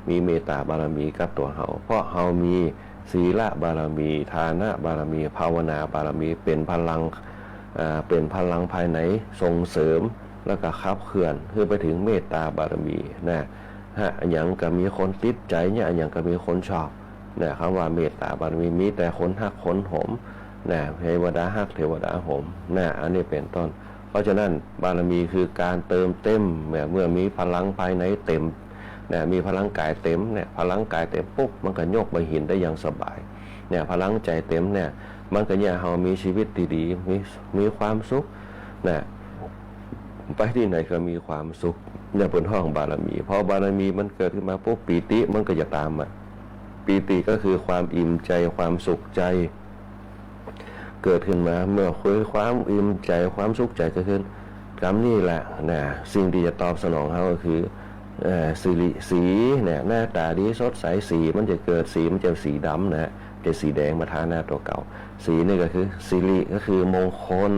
[SPEAKER 4] มีเมตตาบารมีกับตัวเขาเพราะเขามีศีลบารมีทานะบารมีภาวนาบารมีเป็นพลังภายในส่งเสริมแล้วก็ขับเคลื่อนคือไปถึงเมตตาบารมีนะอย่างก็มีคนติดใจเนี่ยอย่างก็มีคนชอบนะคำว่าเมตตาบารมีมีแต่คนฮักคนหมนะเทวดาฮักเทวดาหมนะอันนี้เป็นต้นเพราะฉะนั้นบารมีคือการเติมเต็มเมื่อมีพลังภายในเต็มเนี่ยมีพลังกายเต็มเนี่ยพลังกายเต็มปุ๊บมันก็ยกใบหินได้อย่างสบายเนี่ยพลังใจเต็มเนี่ยมันก็เนี่ยเรามีชีวิตดีๆมีความสุขนะไปที่ไหนก็มีความสุขเนี่ยเป็นห้องบารมีพอบารมีมันเกิดขึ้นมาปุ๊บปีติมันก็จะตามมาปีติก็คือความอิ่มใจความสุขใจเกิดขึ้นมาเมื่อคุยความอิ่มใจความสุขใจก็คือกรรมนี่แหละนะสิ่งที่จะตอบสนองเขาก็คือสีเนี่ยหน้าตาดีสดใสสีมันจะเกิดสีมันจะสีดำนะจะสีแดงมาทาหน้าตัวเก่าสีนี่ก็คือสิริก็คือมงคล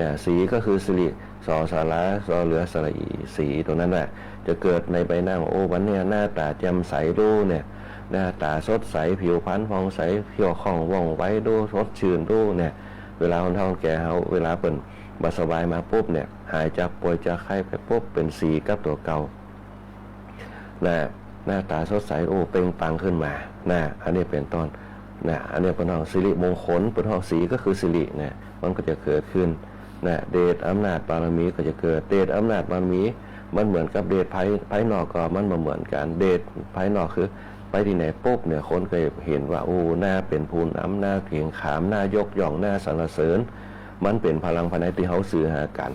[SPEAKER 4] นะสีก็คือสิริสอสาระสอเหลือสระอีสีตรงนั้นแหละจะเกิดในใบหน้าของโอ้วันเนี่ยหน้าตาแจ่มใสดูเนี่ยหน้าตาสดใสผิวพรรณผ่องใสเพียวคล่องว่องไวดูสดชื่นดูเนี่ยเวลาคนเฒ่าแก่เขาเวลาเปิ่นบ่สบายมาปุ๊บเนี่ยหายจากป่วยจากไข้ไปปุ๊บเป็นสีกับตัวเก่าหน้าตาสดใสโอ้เปล่งปลั่งขึ้นมาอันนี้เป็นต้นอันนี้เป็นห้องสิริมงคลเป็นห้องสีก็คือสิริเนี่ยมันก็จะเกิดขึ้นเดชอำนาจบารมีก็จะเกิดเดชอำนาจบารมีมันเหมือนกับเดชภายนอกก็มันเหมือนกันเดชภายนอกคือไปที่ไหนปุ๊บเนี่ยคนก็เห็นว่าโอ้หน้าเป็นภูน้ำหน้าเขียงขามหน้ายกย่องหน้าสรรเสริญมันเป็นพลังภายในที่เขาสื่อหากัน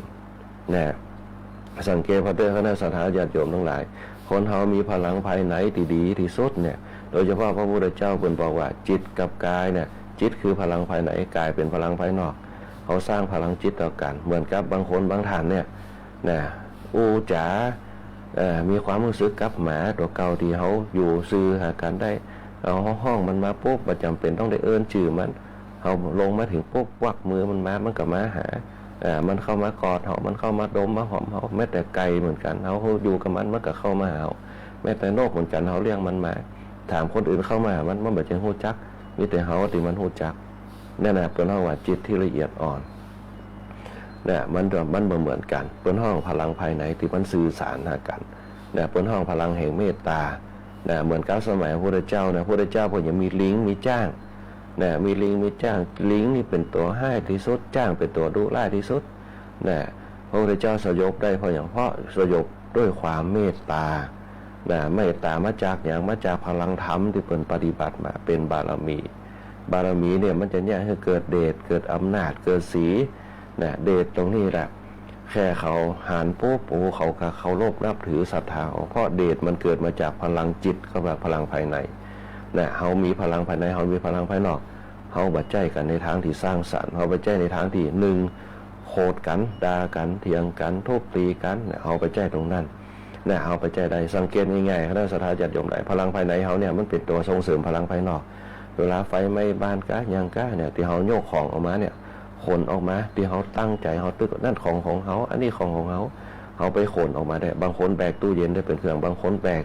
[SPEAKER 4] สังเกตพระเตอร์คณะสัตยาญาติโยมทั้งหลายคนเขามีพลังภายในที่ดีที่สุดเนี่ยโดยเฉพาะพระพุทธเจ้าเป็นบอกว่าจิตกับกายเนี่ยจิตคือพลังภายในกายเป็นพลังภายนอกเขาสร้างพลังจิตต่อกันเหมือนกับบางคนบางท่านเนี่ยจ๋ามีความรู้สึกกับหมาตัวเก่าที่เขาอยู่ซื้อหากันได้เอาห้องมันมาปุ๊บประจำเป็นต้องได้เอิ้นชื่อมันเขาลงมาถึงปุ๊บวักมือมันก็มาหามันเข้ามากอดเขามันเข้ามาดมมาหอมเขาแม้แต่ไก่เหมือนกันเขาอยู่กับมันก็เข้ามาหาแม้แต่นกเหมือนกันเขาเลี้ยงมันมาถามคนอื่นเข้ามามันแบบจะหู้จักมีแต่เขาที่มันหู้จักนั่นแหละเป็นห้องว่าจิตที่ละเอียดอ่อนเนี่ยมันเหมือนกันเป็นห้องพลังภายในที่มันสื่อสารหากันเนี่ยเป็นห้องพลังแห่งเมตตาเนี่ยเหมือนกับสมัยพระพุทธเจ้านะพระพุทธเจ้าพอยังมีลิงมีจ้างเนี่ยมีลิงมีจ้างลิงนี่เป็นตัวให้ที่สุดจ้างเป็นตัวดุร้ายที่สุดเนี่ยพระพุทธเจ้าสยบได้เพราะสยบด้วยความเมตตาเมตตามาจากอย่างมาจากพลังธรรมที่เป็นปฏิบัติมาเป็นบารมีเนี่ยมันจะเนี่ยให้เกิดเดชเกิดอำนาจเกิดสีเดชตรงนี้แหละแค่เขาหานปุ๊บโอ้เขาโลภนับถือศรัทธาเพราะเดชมันเกิดมาจากพลังจิตก็แบบพลังภายในเขามีพลังภายในเขามีพลังภายนอกเขาบัดใจกันในทางที่สร้างสรรค์เขาบัดใจในทางที่หนึ่งโคดกันด่ากันเถียงกันทุบตีกันเขาบัดใจตรงนั้นเขาบัดใจใดสังเกตง่ายๆคณะสัตยาญาติโยมใดพลังภายในเขาเนี่ยมันเป็นตัวส่งเสริมพลังภายนอกเวลาไฟไหม้บ้านก้ายังก้าเนี่ยที่เขาโยกของออกมาเนี่ยขนออกมาที่เขาตั้งใจเขาตึกนั่นของเขาอันนี้ของเขาไปขนออกมาได้บางคนแบกตู้เย็นได้เป็นเครื่องบางคนแบก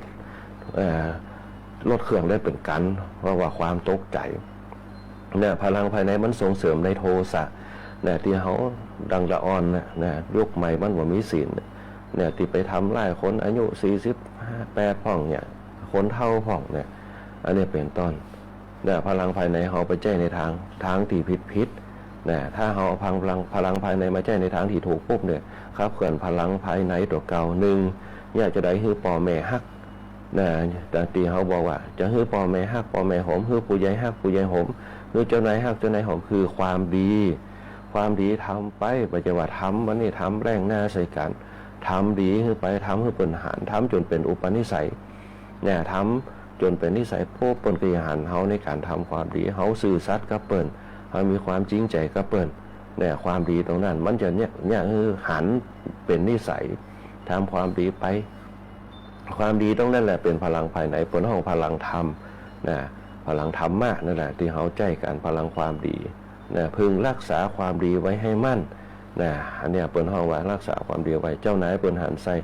[SPEAKER 4] รถเครื่องได้เป็นกันเพราะว่าความตกใจเนี่ยพลังภายในมันส่งเสริมในโทสะเนี่ยที่เขาดังละอ่อนนะยุคใหม่มันว่ามีศีล เนี่ยที่ไปทำไล่คนอายุ48พ่องเนี่ยคนเท่าพ่องเนี่ยอันนี้เป็นต้นเนี่ยพลังภายในเขาไปแจ้ในทางที่ผิดเนี่ยถ้าเขาเอาพลังภายในมาแจ้ในทางที่ถูกปุ๊บเนี่ยครับเขื่อนพลังภายในตัวเก่าหนึ่งอยากจะได้ฮือปอแม่ฮักนะแต่ตีเขาบอกว่าจะฮือปอแม่ฮักปอแม่หอมฮือผู้ใหญ่ฮักผู้ใหญ่หอมฮือเจ้านายฮักเจ้านายหอมคือความดีทำไปปัจจุบันทำวันนี้ทำแรงหน้าใส่กันทำดีขึ้นไปทำให้เป็นหารทำจนเป็นอุปนิสัยเนี่ยทำจนเป็นนิสัยพวกเปิ้นกิริยาเฮาในการทำความดีเฮาซื่อสัตย์กับเปิ้นเฮามีความจริงใจกับเปิ้นเนี่ยความดีตรงนั้นมันจะเนี่ยคือหันเป็นนิสัยทำความดีไปความดีตรงนั้นแหละเป็นพลังภายในผลของพลังธรรมนะพลังธรรมะนั่นแหละที่เฮาใจกันพลังความดีนะพึงรักษาความดีไว้ให้มั่นนะอันเนี้ยเปิ้นเฮาว่ารักษาความดีไว้เจ้านายเปิ้นหันใส่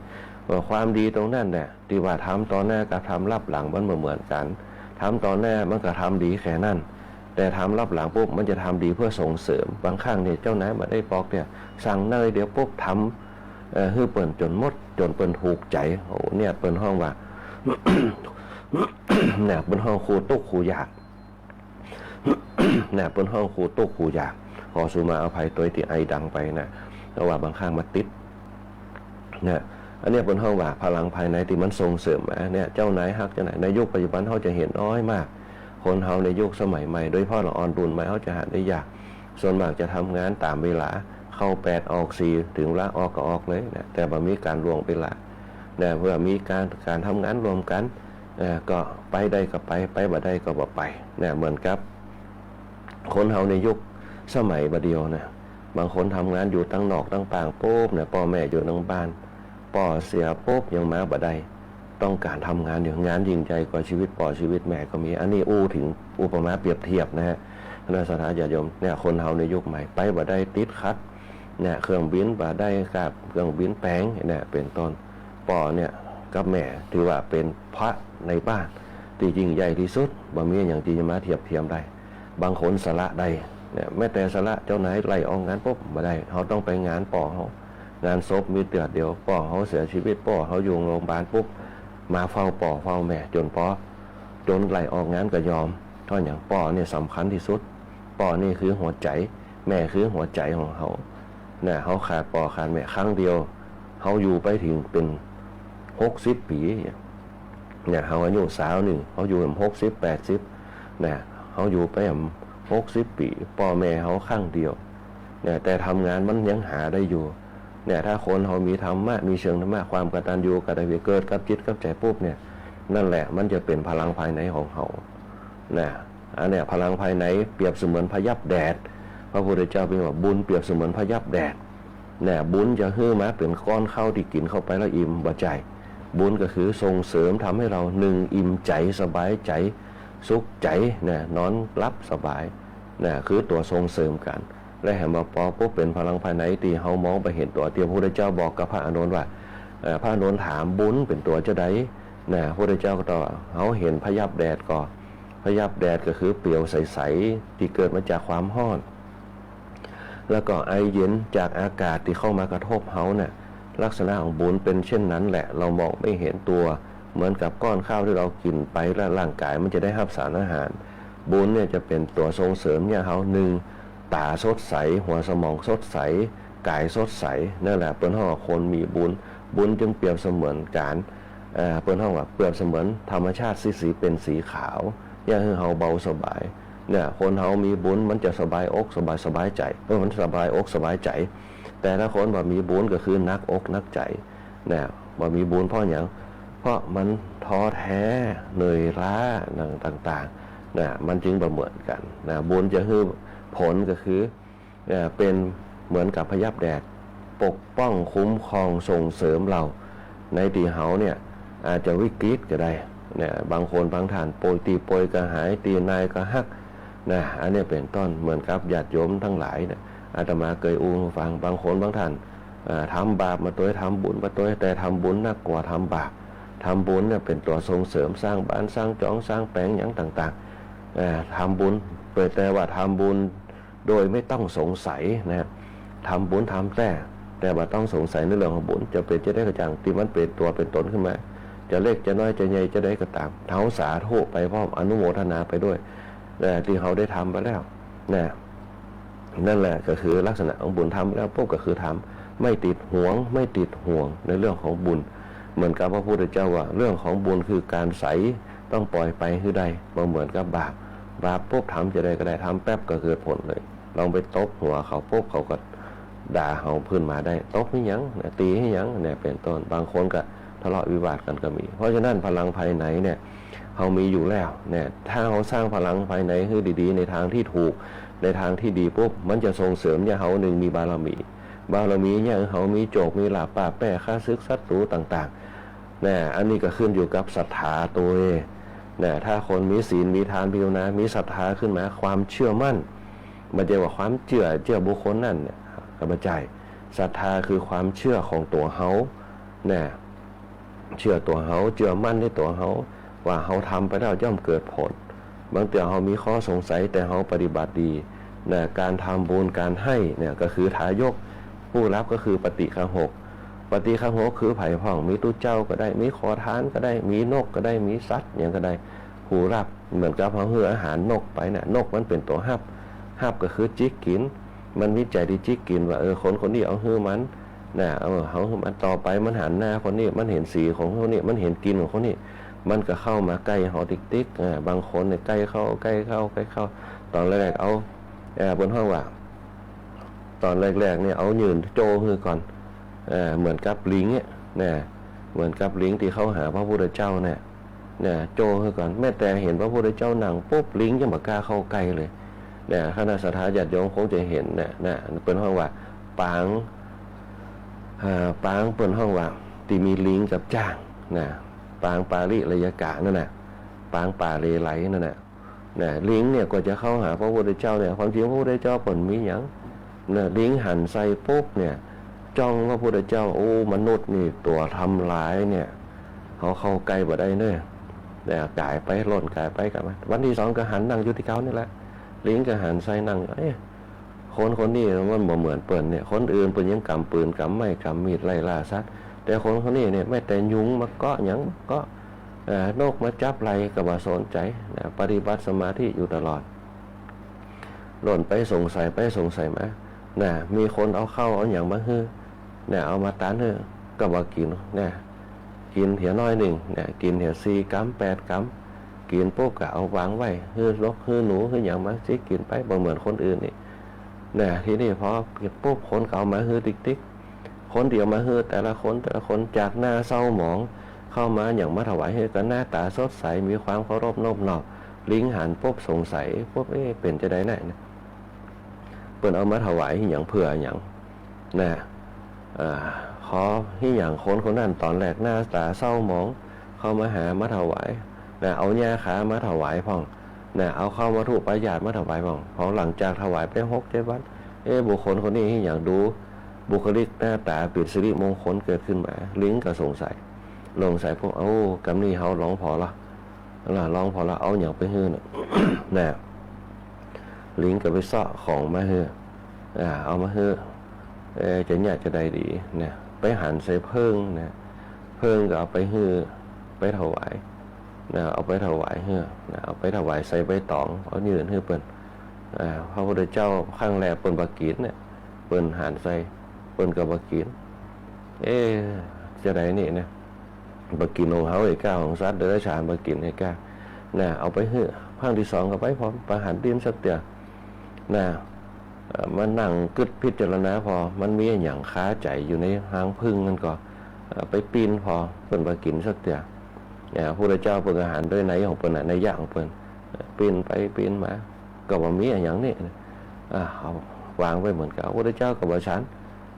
[SPEAKER 4] ว่าความดีตรงนั้นเนี่ยที่ว่าทำตอนหน้ากับทำรับหลังมันเหมือนกันทำตอนหน้ามันก็ทำดีแค่นั้นแต่ทำรับหลังปุ๊บมันจะทำดีเพื่อส่งเสริมบางครั้งเนี่ยเจ้านายมาได้บอกเนี่ยสั่งเนยเดี๋ยวปุ๊บทำฮือเปิ้นจนหมดจนเปิ้นถูกใจโอ้เนี่ยเปิ้นห้องว่า เนี่ยเปิ้นห้องครูตุกครูยากเนี่ยเปิ้นห้องครูตุกครูยากขอสุมาอภัยตัวที่ไอดังไปนะเพราะว่าบางครั้งมาติดเนี่ยอันนี้เปิ้นห้องว่าพลังภายในที่มันส่งเสริมเนี่ยเจ้านายฮักเจ้านายในยุคปัจจุบันเขาจะเห็นน้อยมากคนเฮาในยุคสมัยใหม่โดยเฉพาะเราอ่อนรุ่นใหม่เขาจะหาได้ยากส่วนมากจะทำงานตามเวลาเข้า8ออก4ถึงละออกก็ออกเลยนะแต่บ่มีการล่วงเวลาเนี่ยเพื่อมีการทำงานรวมกันก็ไปได้ก็ไปบ่ได้ก็บ่ไปเนี่ยเหมือนกับคนเฮาในยุคสมัยบัดเดียวนะบางคนทำงานอยู่ตั้งนอกตั้งป่างปุ๊บเนี่ยพ่อแม่อยู่ในบ้านพ่อเสียปุ๊บยังมาบ่ได้ต้องการทำงานอย่างงานยิ่งใจกว่าชีวิตพ่อชีวิตแม่ก็มีอันนี้ถึงอุปมาเปรียบเทียบนะฮะนักศึกษาญาติโยมเนี่ยคนเฮาในยุคใหม่ไปบ่ได้ติดขัดเนี่ยเครื่องบินบ่ได้กับเครื่องบินแปลงเนี่ยเป็นต้นพ่อเนี่ยกับแม่ถือว่าเป็นพระในบ้านที่ยิ่งใหญ่ที่สุดบ่มีอย่างที่จะมาเทียบเทียมได้บางคนสละได้เนี่ยแม้แต่สละเจ้านายไล่ออกงานปุ๊บบ่ได้เขาต้องไปงานป่อเขางานศพมีเตือดเดียวป่อเขาเสียชีวิตป่อเขาอยู่โรงพยาบาลปุ๊บมาเฝ้าป่อเฝ้าแม่จนไล่ออกงานก็ยอมเพราะอย่างป่อเนี่ยสำคัญที่สุดป่อนี่คือหัวใจแม่คือหัวใจของเขาเนี่ยเขาขาดป่อขาดแม่ครั้งเดียวเขาอยู่ไปถึงเป็น60 ปีเนี่ยเขาอายุสาวหนึ่งเขาอยู่ถึง60-80เนี่ยเขาอยู่ไป60 ปีพ่อแม่เขาข้างเดียวเนี่ยแต่ทำงานมันยังหาได้อยู่เนี่ยถ้าคนเขามีธรรมะมีเชิงธรรมะความกตัญญูกตเวทีเกิดกับจิตกับใจปุ๊บเนี่ยนั่นแหละมันจะเป็นพลังภายในของเขาเนี่ยอันเนี้ยพลังภายในเปรียบเสมือนพยับแดดพระพุทธเจ้าเป็นว่าบุญเปรียบเสมือนพยับแดดเนี่ยบุญจะฮื้อมาเป็นก้อนข้าวที่กินเข้าไปแล้วอิ่มบ่ใจบุญก็คือส่งเสริมทำให้เราหนึ่งอิ่มใจสบายใจสุขใจเนี่ยนอนรับสบายเนี่ยคือตัวส่งเสริมกันและแห่งมาปอปุ๊บเป็นพลังภายในที่เฮามองไปเห็นตัวเตียพระพุทธเจ้าบอกกับพระอานนท์ว่าพระอานนท์ถามบุญเป็นตัวจะได้เนี่ยพระพุทธเจ้าก็ตอบเขาเห็นพยับแดดก่อนพยับแดดก็คือเปลวใสๆที่เกิดมาจากความร้อนแล้วก็ไอเย็นจากอากาศที่เข้ามากระทบเฮาเนี่ยลักษณะของบุญเป็นเช่นนั้นแหละเรามองไม่เห็นตัวเหมือนกับก้อนข้าวที่เรากินไปแล้วร่างกายมันจะได้รับสารอาหารบุญเนี่ยจะเป็นตัวส่งเสริมเนี่ยเขาหนึ่งตาสดใสหัวสมองสดใสกายสดใสนั่นแหละเป็นห้องคนมีบุญจึงเปรียบเสมือนการเป็นห้องว่าเปรียบเสมือนธรรมชาติสีเป็นสีขาวเนี่ยคือเฮาเบาสบายเนี่ยคนเฮามีบุญมันจะสบายอกสบายใจมันสบายอกสบายใจแต่ถ้าคนบ่มีบุญก็คือนักอกนักใจเนี่ยบ่มีบุญเพราะอย่างเพราะมันท้อแท้เหนื่อยล้าต่างๆนะมันจึงบ่เหมือนกันนะบุญจะคือผลก็คือเป็นเหมือนกับพยับแดดปกป้องคุ้มครองส่งเสริมเราในตีเฮาเนี่ยอาจจะวิกฤตก็ได้เนี่ยบางคนบางท่านโปยกระหายตีนายกระหักนะอันนี้เป็นต้นเหมือนกับญาติโยมทั้งหลายเนี่ยอาตมาเคยฟังบางคนบางท่านทำบาปมาตัวทำบุญมาตัวแต่ทำบุญน่ากว่าทำบาปทำบุญเนี่ยเป็นตัวส่งเสริมสร้างบ้านสร้างจ้องสร้างแปลงอย่างต่างๆทำบุญแต่ว่าทำบุญโดยไม่ต้องสงสัยนะทำบุญทำแต่ แต่ว่าต้องสงสัยในเรื่องของบุญจะเป็นจะได้กระจ่างที่มันเป็นตัวเป็นตนขึ้นมาจะเล็กจะน้อยจะใหญ่จะได้ก็ตามเท้าสาธุไปพร้อมอนุโมทนาไปด้วยที่เขาได้ทำไปแล้วนั่นแหละก็คือลักษณะของบุญทำแล้วปุ๊บก็คือทำไม่ติดห่วงในเรื่องของบุญเหมือนกับพระพุทธเจ้าว่าเรื่องของบุญคือการใสต้องปล่อยไปคือใดบ่เหมือนกับบาปปุ๊บทำจะได้ก็ได้ทำแป๊บก็เกิดผลเลยลองไปตบหัวเขาปุ๊บเขาก็ด่าเขาพื้นมาได้ตบให้ยังตีให้ยังเนี่ยเป็นต้นบางคนก็ทะเลาะวิวาทกันก็มีเพราะฉะนั้นพลังภายในเนี่ยเขามีอยู่แล้วเนี่ยถ้าเขาสร้างพลังภายในให้ดีๆในทางที่ถูกในทางที่ดีปุ๊บมันจะส่งเสริมเนี่ยเขาหนึ่งมีบารมีเนี่ยเขามีโจกมีลาภป่าแป้ข้าศึกศัตรูต่างๆเนี่ยอันนี้ก็ขึ้นอยู่กับศรัทธาตัวเองเนี่ยถ้าคนมีศีลมีทานพิจารณามีศรัทธาขึ้นมาความเชื่อมั่นมันจะว่าความเชื่อบุคคลนั่นเนี่ยกระบใจศรัทธาคือความเชื่อของตัวเขาเนี่ยเชื่อตัวเขาเชื่อมั่นในตัวเขาว่าเขาทำไปแล้วย่อมเกิดผลบางเตือเขามีข้อสงสัยแต่เขาปฏิบัติดีเนี่ยการทำบุญการให้เนี่ยก็คือทายกผู้รับก็คือปฏิฆาหกคือไผ่ผ่องมีตู้เจ้าก็ได้มีขอทานก็ได้มีนกก็ได้มีสัตว์อย่างก็ได้ผู้รับเหมือนกับเขาเหืออาหารนกไปเนี่ยนกมันเป็นตัวหับก็คือจิกกินมันวิจัยที่จิกกินว่าคนนี้เอาหือมันเนี่ยเขามันต่อไปมันหันหน้าคนนี้มันเห็นสีของคนนี้มันเห็นกินของคนนี้มันก็เข้ามาใกล้เขาติ๊กบางคนเนี่ยใกล้เข้าตอนแรกเอาบนห้องว่าตอนแรกเนี่ยเอายืนโจคือก่อนเหมือนกับลิงเนี่ยเหมือนกับลิงที่เขาหาพระพุทธเจ้าเนี่ยโจคือก่อนแม้แต่เห็นพระพุทธเจ้านั่งปุ๊บลิงจะมากล้าเข้าใกล้เลยเนี่ยคณะสัทธาญาติโยมคงจะเห็นเนี่ยเป็นห้องว่าปางเป็นห้องว่าที่มีลิงกับจ้างปางปาริระยะกะนั่นน่ะปางป่าเลไหลนั่นน่ะลิงเนี่ยกว่าจะเข้าหาพระพุทธเจ้าเนี่ยความจริงพระพุทธเจ้าผลมีอย่างลิงหันใส่ปุ๊บเนี่ยจ้องพระพุทธเจ้าโอ้มนุษย์นี่ตัวทำร้ายเนี่ยเขาเข้าใกล้บ่ได้เนี่ยกายไปหล่นกายไปกลับมาวันที่สองก็หันนั่งอยู่ที่เขานี่แหละลิงก็หันใส่นั่งคนนี้มันบ่เหมือนเปิ่นเนี่ยคนอื่นเปิ่นยังกำปืนกำไม้กำมีดไล่ล่าสัตว์แต่คนนี้เนี่ยไม่แต่ยุงมาเกาะหยังก็นกมาจับไหลก็บ่สนใจปฏิบัติสมาธิอยู่ตลอดหล่นไปสงสัยมามีคนเอาเข้าเอาอย่างมาฮื้อเอามาตานฮื้อก็บ่กินกินเหี่ยน้อยหนึ่งกินเหี่ย4 กรัม 8 กรัมกินปุ๊บก็เอาวางไว้ฮื้อนกฮื้อหนูฮื้ออย่างมาสิกินไปบ่เหมือนคนอื่นนี่ทีนี้พอกินปุ๊บคนเอามาฮื้อติ๊กคนเดียวมาฮื้อแต่ละคนจากหน้าเศร้าหมองเข้ามาอย่างมาถวายให้กันหน้าตาสดใสมีความเคารพนอบน้อมลิงหันปุ๊บสงสัยปุ๊บเป็นจะได้ไหนเปิดเอามาถวายอย่างเผื่ออย่างขอที่อย่างคนนั้นตอนแรกหน้าตาเศร้าหมองเข้ามาหามาถวายเอาหญ้าขามาถวายพ่องเอาเข้ามาถูกประหยัดมาถวายพ่องพอหลังจากถวายไป6-7 วันบุคคลคนนี้ที่อย่างดูบุคลิกหน้าตาเป็นสิริมงคลเกิดขึ้นมาลิงก็สงสัยพวกกำนี้เขาร้องพอละเอาอย่างไปฮื้อลิงก็ไปเสาะของมาฮื้อเอามาฮื้อจะเนี่ยจะได้ดีไปหั่นใส่เพิ่งก็เอาไปฮื้อไปถวายเอาไปถวายฮื้อเอาไปถวายใส่ใบตองเอายืนฮื้อเปิ้นพระพุทธเจ้าข้างแรกเปิ้นบ่กินเปิ้นหั่นใส่เปิ้นก็บ่กินจะได้นี่บ่กินของเฮาไอ้ก้าของสัตว์เดรัจฉานบ่กินไอ้ก้าเอาไปฮื้อภาคที่2ก็ไปพร้อมประหารดินสักเตียมันนั่งกึดพิจารณาพอมันมีอย่างค้าใจอยู่ในหางพึ่งนั่นก็ไปปีนพอเปิ้นบ่กินสักเตียพระพุทธเจ้าเปิ้นอาหารด้วยไหนของเปิ้นในยะของเปิ้นปีนไปปีนมาก็บ่มีอย่างนี้เอาวางไว้เหมือนกันพระพุทธเจ้าก็บ่ฉัน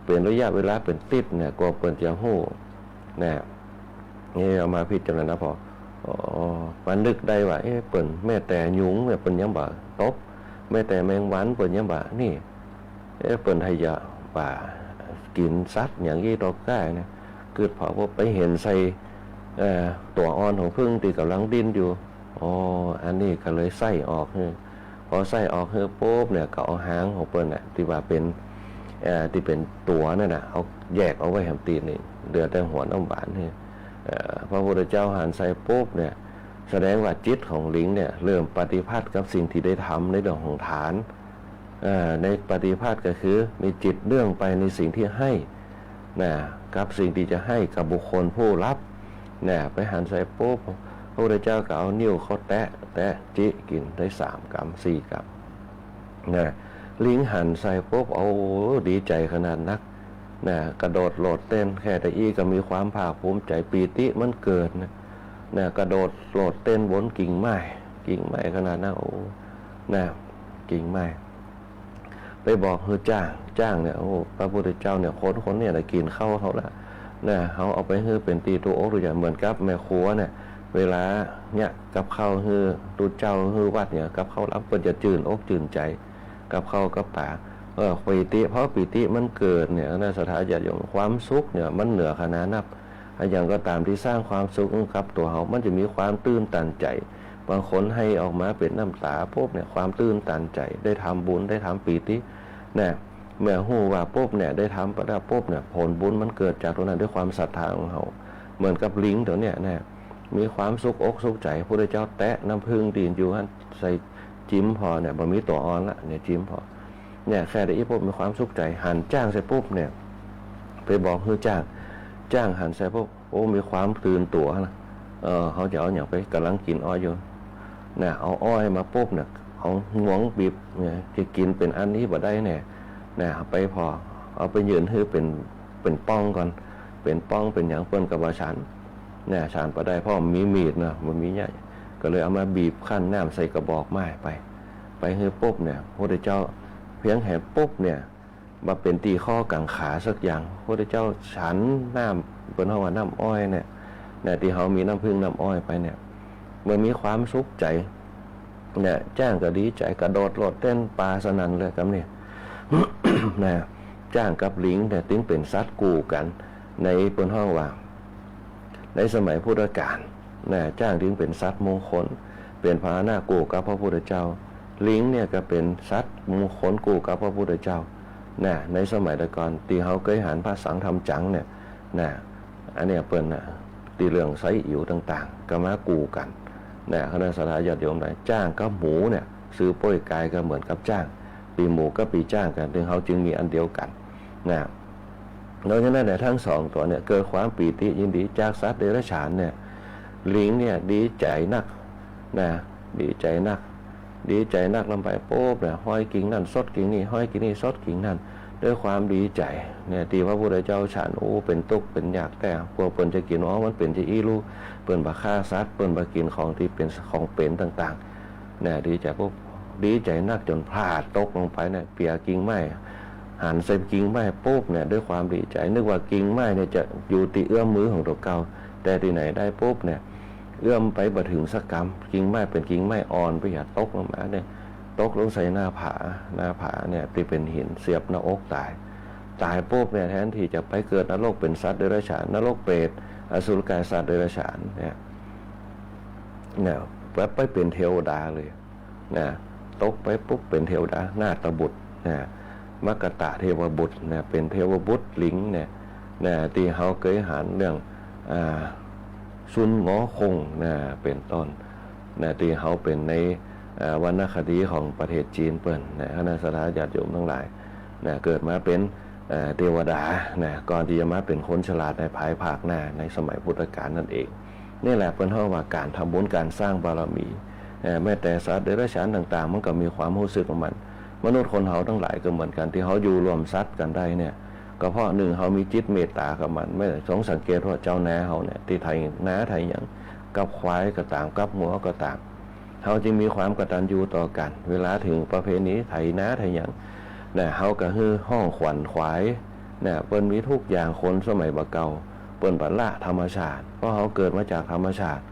[SPEAKER 4] เปลี่ยนระยะเวลาเป็นติดก็เปิ้นจะฮู้นี่เอามาพิจารณาพอมันนึกได้ว่าเปิ้นแม้แต่ยุงเปิ้นยังบ่ตบแม้แต่แมงวันเปิ้นยังบ่นี่เปิ้นให้ยาบ่กินสัตว์อย่างนี้ตกได้เกิดพอไปเห็นใส่ตัวอ่อนของพึ่งที่กำลังดิ้นอยู่อันนี้ก็เลยไส้ออกพอไส้ออกปุ๊บก็เอาหางของเปิ้นที่ว่าเป็น ที่เป็นตัวนั่นนะเอาแยกเอาไว้แหมตีนนี่เหลือแต่หัวน้ำหวานนี่พระพุทธเจ้าหันใส่ปุ๊บเนี่ยแสดงว่าจิตของลิงเนี่ยเริ่มปฏิภาณกับสิ่งที่ได้ทำในเรื่องของฐานในปฏิภาณก็คือมีจิตเรื่องไปในสิ่งที่ให้นะกับสิ่งที่จะให้กับบุคคลผู้รับเนี่ยไปหันใส่ปุ๊บพระพุทธเจ้าก็เอานิ้วเขาแตะจิกินได้3 กรัม 4 กรัมนะลิงหันใส่ปุ๊บเอาดีใจขนาดนักนะกระโดดโลดเต้นแค่แต่อีก็มีความภาคภูมิใจปีติมันเกิดนะกระโดดโลดเต้นบนกิ่งไม้ขนาดนั้นโอ้นะกิ่งไม้ไปบอกเฮอจ้างเนี่ยโอ้พระพุทธเจ้าเนี่ยคนเนี่ยได้กินข้าวเขาละนะเขาเอาไปให้เป็นตีตัวอกหรืออย่างเหมือนกับแม่ครัวเนี่ยเวลาเนี่ยกับข้าวฮือตูเจ้าฮือวัดเนี่ยกับข้าวรับเปิดจะจื่นอกจื่นใจกับข้าวกับป่าปีติเพราะปีติมันเกิดเนี่ยในสถานญาติโยมความสุขเนี่ยมันเหนือขนาดนับอย่างก็ตามที่สร้างความสุขกับตัวเขามันจะมีความตื้นตันใจบางคนให้ออกมาเป็นน้ำตาปุ๊บเนี่ยความตื้นตันใจได้ทำบุญได้ทำปีติเนี่ยเมื่อหูว่าปุ๊บเนี่ยได้ทำประดับปุ๊บเนี่ยผลบุญมันเกิดจากตรงนั้นด้วยความศรัทธาของเขาเหมือนกับลิงตัวเนี่ยมีความสุขอกสุขใจพระพุทธเจ้าแตะน้ำพึ่งตีนอยู่ฮั่นใส่จิ้มพอเนี่ยบ่มีตัวอ่อนละเนี่ยจิ้มพอเนี่ยแค่ได้อีปุ๊บมีความสุขใจหันจ้างใส่ปุ๊บเนี่ยไปบอกคือจ้างหันใส่ปุ๊บโอ้มีความตื่นตัวนะเขาจะเอาอย่างไปกำลังกินอ้อยอยู่เนี่ยเอาอ้อยมาปุ๊บเนี่ยเอาหวงบีบเนี่ยจะกินเป็นอันนี้บ่ได้เนี่ยไปพอเอาไปยืนให้เป็นป้องก่อนเป็นป้องเป็นอย่างเปิ้นกับว่าฉันเนี่ยฉันบ่ได้เพราะมีมีดนะมันมีใหญ่ก็เลยเอามาบีบขั้นน้ำใส่กระบอกไม้ไปให้ปุ๊บเนี่ยพระพุทธเจ้าเพียงแห่ปุ๊บเนี่ยมาเป็นตีข้อกังขาสักอย่างพระพุทธเจ้าฉันน้ำเป็นว่าน้ำอ้อยเนี่ยที่เขามีน้ำพึ่งน้ำอ้อยไปเนี่ยเมื่อมีความสุขใจเนี่ยแจ้งก็ดีใจกระโดดโลดเต้นปลาสนั่นเลยครับเนี่ย นะจ้างกับลิงแต่ติ้งเป็นสัตว์กูกันในบนห้องว่าในสมัยพุทธกาลจ้างติ้งเป็นสัตว์มงคลเป็นพาหนะกูกับพระพุทธเจ้าลิงเนี่ยก็เป็นสัตว์มงคลกูกับพระพุทธเจ้าในสมัยแต่ก่อนตีเขาเคยหันพระสังทำจังเนี่ยอันเนี้ยเปิ้นตีเรื่องไซอิ๋วต่างๆก็มากูกันคณะสัตยาติโยมได้จ้างกับหมูเนี่ยซื้อโป้ยกายก็เหมือนกับจ้างปีหมูก็ปีจ้างกันถึงเขาจึงมีอันเดียวกันแล้วฉะนั้นทั้งสองตัวเนี่ยเกิดความปีติยินดีจากสัตว์เดรัจฉานเนี่ยลิงเนี่ยดีใจนักดีใจนักลำไปโป๊บเนี่ยห้อยกิ่งนั่นซดกิ่งนี่ห้อยกิ่งนี่ซดกิ่งนั่นด้วยความดีใจเนี่ยที่พระพุทธเจ้าฉันโอ้เป็นตุกเป็นอยากแต่พวกเปิ้นจะกินมันเป็นจะอีลูเปิ้นบ่ฆ่าสัตว์เปิ้นบ่กินของที่เป็นของเป็นต่างๆดีใจปุ๊บดีใจนักจนพลาดตกลงไปเนี่ยเปียกิ่งไม้หันใส่กิ่งไม้ปุ๊บเนี่ยด้วยความดีใจนึกว่ากิ่งไม้เนี่ยจะอยู่ติเอื้อมมือของตัวเก่าแต่ที่ไหนได้ปุ๊บเนี่ยเอื้อมไปบ่ถึงสักกำกิ่งไม้เป็นกิ่งไม้อ่อนไปอย่าตกลงมาเนี่ยตกลงใส่หน้าผาเนี่ยที่เป็นหินเสียบหน้าอกตายปุ๊บเนี่ยแทนที่จะไปเกิดนรกเป็นสัตว์เดรัจฉานนรกเปรตอสุรกายสัตว์เดรัจฉานเนี่ยไปเป็นเทวดาเลยตกไปปุ๊บเป็นเทวดาหน้าตบุตรมกตะเทวบุตรเป็นเทวบุตรลิงที่เขาเคยหันเรื่องซุนหงอคงเป็นต้นที่เขาเป็นในวรรณคดีของประเทศจีนเปิ้นคณะสัตยาติโยมทั้งหลายเกิดมาเป็นเทวดาก่อนที่จะมาเป็นคนฉลาดในภายภาคหน้าในสมัยพุทธกาลนั่นเองนี่แหละเป็นเพราะว่าการทำบุญการสร้างบารมีแม้แต่สัตว์เดรัจฉานต่างๆมันก็มีความรู้สึกของมันมนุษย์คนเฮาทั้งหลายก็เหมือนกันที่เขาอยู่รวมสัตว์กันได้เนี่ยก็เพราะหนึ่งเขามีจิตเมตตากับมันไม่สงสังเกตว่าเจ้านาเขาเนี่ยที่ไทยนาไทยอย่างกับควายก็ตามกับหมูก็ตามเขาจึงมีความกตัญญูต่อกันเวลาถึงประเพณีไทยนาไทยอย่างเขาก็ฮือห้องขวัญขวายเปิ้นมีทุกอย่างคนสมัยบ่เก่าเปิ้นบัดละธรรมชาติเพราะเขาเกิดมาจากธรรมชาติ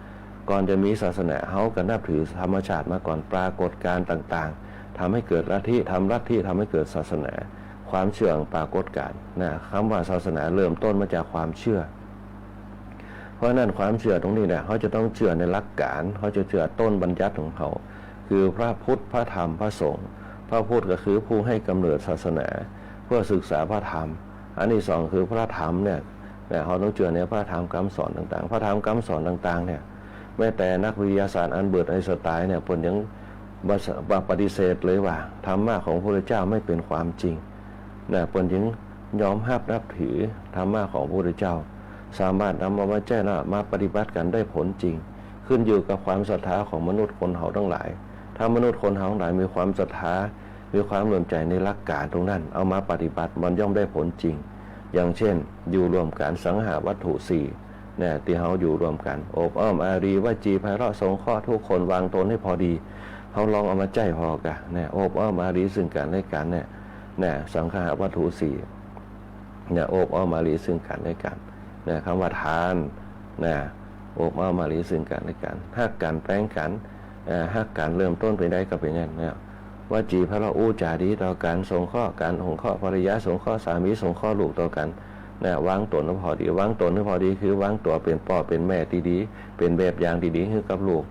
[SPEAKER 4] ก่อนจะมีศาสนาเขาก็นับถือธรรมชาติมาก่อนปรากฏการณ์ต่างๆทำให้เกิดลัทธิทำให้เกิดศาสนาความเชื่อปรากฏการณ์คำว่าศาสนาเริ่มต้นมาจากความเชื่อเพราะนั้นความเชื่อตรงนี้เนี่ยเขาจะต้องเชื่อในหลักการเขาจะเชื่อต้นบัญญัติของเขาคือพระพุทธพระธรรมพระสงฆ์พระพุทธก็คือผู้ให้กำเนิดศาสนา เพื่อศึกษาพระธรรมอันที่สองคือพระธรรมเนี่ยเขาต้องเชื่อในพระธรรมคำสอนต่างๆพระธรรมคำสอนต่างๆเนี่ยแม้แต่นักวิทยาศาสตร์อันเบิร์ตไอน์สไตน์เนี่ยผลยังปฏิเสธเลยว่าธรรมะของพระพุทธเจ้าไม่เป็นความจริงผลยังยอมนับถือธรรมะของพระพุทธเจ้าสามารถนำมาแจ้งมาปฏิบัติกันได้ผลจริงขึ้นอยู่กับความศรัทธาของมนุษย์คนเขาทั้งหลายถ้ามนุษย์คนเขาทั้งหลายมีความศรัทธามีความเลื่อมใสในหลักการตรงนั้นเอามาปฏิบัติมันย่อมได้ผลจริงอย่างเช่นอยู่รวมกันสังหาวัตถุสี่ที่เขาอยู่รวมกันโอบอ้อมอารีวจีไพเราะสงเคราะห์ทุกคนวางตนให้พอดีเขาลองเอามาใจพอกันโอบอ้อมอารีซึ่งกันและกันสังหาวัตถุสี่โอบอ้อมอารีซึ่งกันและกันคำว่าทานโอบอ้อมอารีซึ่งกันและกันฮักกันแป้งกันฮักกันเริ่มต้นไปได้ก็เป็นอย่างนั้นว่าจีพระเราอู้จาดีต่อกันสงเคราะห์กันสงเคราะห์ภรรยาสงเคราะห์สามีสงเคราะห์ลูกต่อกันวางตนให้พอดีวางตนให้พอดีคือวางตัวเป็นพ่อเป็นแม่ที่ดีเป็นแบบอย่างที่ดีให้กับลูก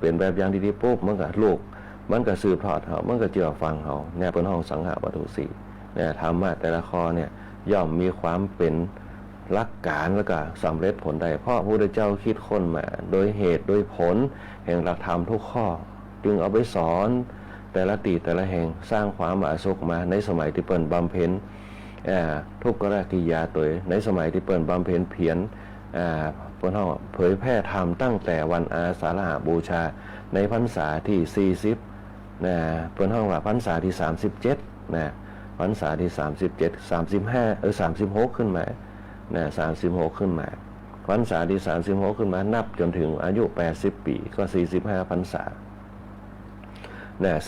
[SPEAKER 4] เป็นแบบอย่างที่ดีปุ๊บมันก็ลูกมันก็สืบทอดเขามันก็เชื่อฟังเขาเป็นห้องสังหาวัตถุสี่ธรรมะแต่ละข้อย่อมมีความเป็นหลักการแล้วก็สำเร็จผลได้เพราะพระพุทธเจ้าคิดค้นมาโดยเหตุโดยผลแห่งหลักธรรมทุกข้อจึงเอาไปสอนแต่ละตีแต่ละแห่งสร้างความอาสุขมาในสมัยที่เปิ่นบำเพ็ญทุกขกิยาตัวในสมัยที่เปิ่นบำเพ็ญเพียรพวกเราเผยแพร่ธรรมตั้งแต่วันอาสาฬหบูชาในพรรษาที่40เปิ่นห้องว่าพรรษาที่37พรรษาที่37 35 36ขึ้นมา36ขึ้นมาพรรษาที่36ขึ้นมานับจนถึงอายุ80ปีก็45พรรษา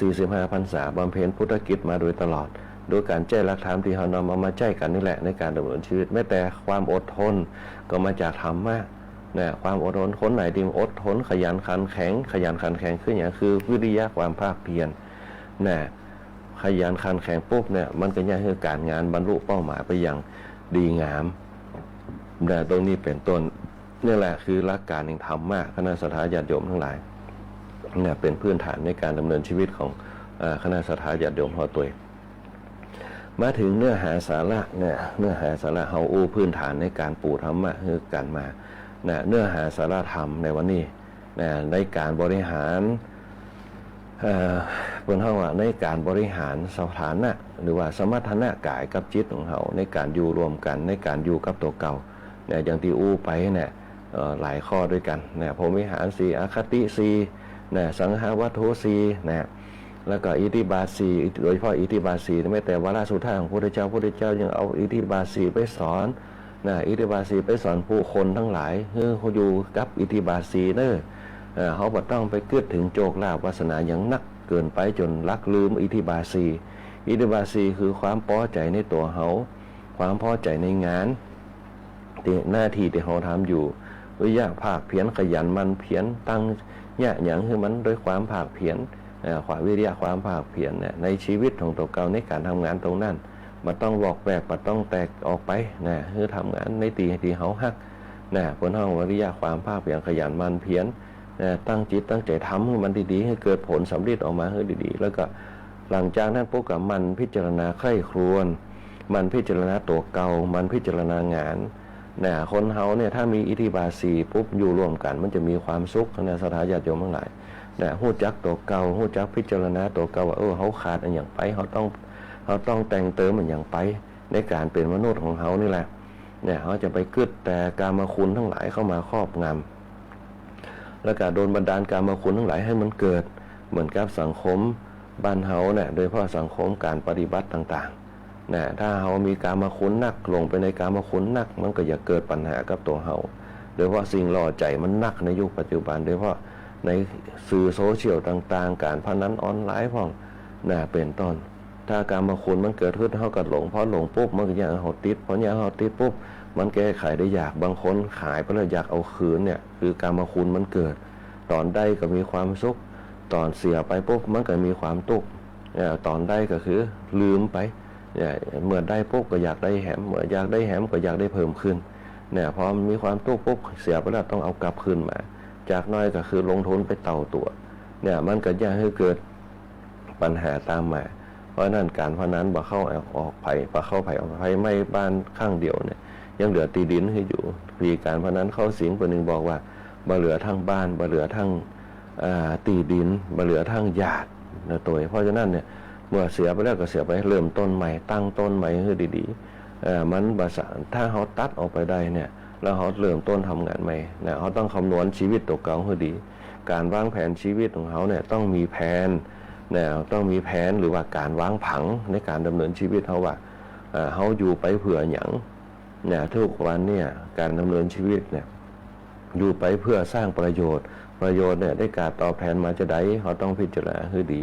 [SPEAKER 4] 45พรรษาบำเพ็ญพุทธกิจมาโดยตลอดโดยการแจ้งหลักธรรมที่เรานำเอามาแจ้งกันนี่แหละในการดำเนินชีวิตแม้แต่ความอดทนก็มาจากธรรมะความอดทนคนไหนที่อดทนขยันขันแข็งขึ้นอย่างคือวิริยะความภาคเพียรขยันขันแข็งปุ๊บมันก็ย่อมให้การงานบรรลุเป้าหมายไปอย่างดีงามตรงนี้เป็นต้นนี่แหละคือหลักการแห่งธรรมะคณะสัตยาญาติโยมทั้งหลายเป็นพื้นฐานในการดำเนินชีวิตของคณะสัตยาญาติโยมของตัวมาถึงเนื้อหาสาระเนื้อหาสาระเฮาอู้พื้นฐานในการปูธรรมะคือการมาเนื้อหาสาระธรรมในวันนี้ในการบริหารบนห้องว่าในการบริหารสถานะหรือว่าสมรรถนะกายกับจิตของเขาในการอยู่รวมกันในการอยู่กับตัวเก่าอย่างที่อู้ไปหลายข้อด้วยกันพรหมวิหาร4อคติ4สังหาวัตถุ4แล้วก็อิทธิบาท4โดยเฉพาะอิทธิบาท4ไม่แต่วาระสุดท้ายของพระพุทธเจ้ายังเอาอิทธิบาท4ไปสอนอิทธิบาท4ไปสอนผู้คนทั้งหลายเขาอยู่กับอิทธิบาท4เขาบ่ต้องไปกึดถึงโจกลาภวาสนาอย่างนักเกินไปจนลักลืมอิทธิบาท4อิทธิบาท4คือความพอใจในตัวเขาความพอใจในงานหน้าที่ที่เขาทำอยู่วิริยะภาคเพียรขยันมันเพียรตั้งอย่างคือมันด้วยความภาคเพียรความวิริยะความภาคเพียรในชีวิตของตัวเก่าในการทำงานตรงนั้นมันต้องบอกแวกมันต้องแตกออกไปคือทำงานในตีที่เขาฮักผลห้องวิริยะความภาคเพียรขยันมันเพียรตั้งจิตตั้งใจทำให้มันดีๆให้เกิดผลสำเร็จออกมาให้ดีๆแล้วก็หลังจากนั้นพวกกับมันพิจารณาใคร่ครวญมันพิจารณาตัวเก่ามันพิจารณางานคนเฮาถ้ามีอิทธิบาท4ปุ๊บอยู่ร่วมกันมันจะมีความสุขในสัทธาญาติโยมทั้งหลายฮู้จักตัวเก่าฮู้จักพิจารณาตัวเก่าว่าเขาขาดอันอย่างไปเขาต้องแต่งเติมมันอย่างไปในการเป็นมนุษย์ของเขานี่แหละเขาจะไปกึดแต่กามคุณทั้งหลายเข้ามาครอบงำแล้วก็โดนบันดาลกามคุณทั้งหลายให้มันเกิดเหมือนกับสังคมบ้านเฮาโดยเฉพาะสังคมการปฏิบัติต่างๆถ้าเฮามีกามคุณนักลงไปในกามคุณนักมันก็จะเกิดปัญหากับตัวเฮาโดยเฉพาะสิ่งล่อใจมันนักในยุคปัจจุบันโดยเฉพาะในสื่อโซเชียลต่างๆการพนันออนไลน์พ่องเป็นต้นถ้ากามคุณมันเกิดขึ้นเฮาก็หลงพอหลงปุ๊บมันก็อยากเฮาติดพออยากเฮาติดปุ๊บมันแก้ไขได้ยากบางคนขายไปแล้วอยากเอาคืนคือกามคุณมันเกิดตอนได้ก็มีความสุขตอนเสียไปปุ๊บมันก็มีความทุกข์ตอนได้ก็คือลืมไปเมื่อได้ปุ๊บก็อยากได้แหมเมื่ออยากได้แหมก็อยากได้เพิ่มขึ้นพอมีความทุกข์ปุ๊บเสียไปแล้วต้องเอากลับคืนมาจากน้อยก็คือลงทุนไปเต่าตัวมันก็จะให้เกิดปัญหาตามมา เพราะนั้นการพนันบ่เข้าออกไผ่บ่เข้าไผ่ออกไผ่ไม่บ้านข้างเดียวเนี่ยยังเหลือตีดินให้อยู่มีการพนันเข้าสิงคนหนึ่งบอกว่าบ่เหลือทั้งบ้านบ่เหลือทั้งตีดินบ่เหลือทั้งญาตินะตัวเพราะฉะนั้นเนี่ยเมื่อเสียไปแล้วก็เสียไปเริ่มต้นใหม่ตั้งต้นใหม่ให้ดีๆมันภาษาถ้าเขาตัดออกไปได้เนี่ยแล้วเขาเริ่มต้นทำงานใหม่เนี่ยเขาต้องคำนวณชีวิตตัวเก่าให้ดีการวางแผนชีวิตของเขาเนี่ยต้องมีแผนเนี่ยต้องมีแผนหรือว่าการวางผังในการดำเนินชีวิตเขาว่าเขาอยู่ไปเผื่อหยังเนี่ยทุกวันเนี่ยการดำเนินชีวิตเนี่ยอยู่ไปเพื่อสร้างประโยชน์เนี่ยได้การตอบแทนมาจะได้เขาต้องพิจารณาให้ดี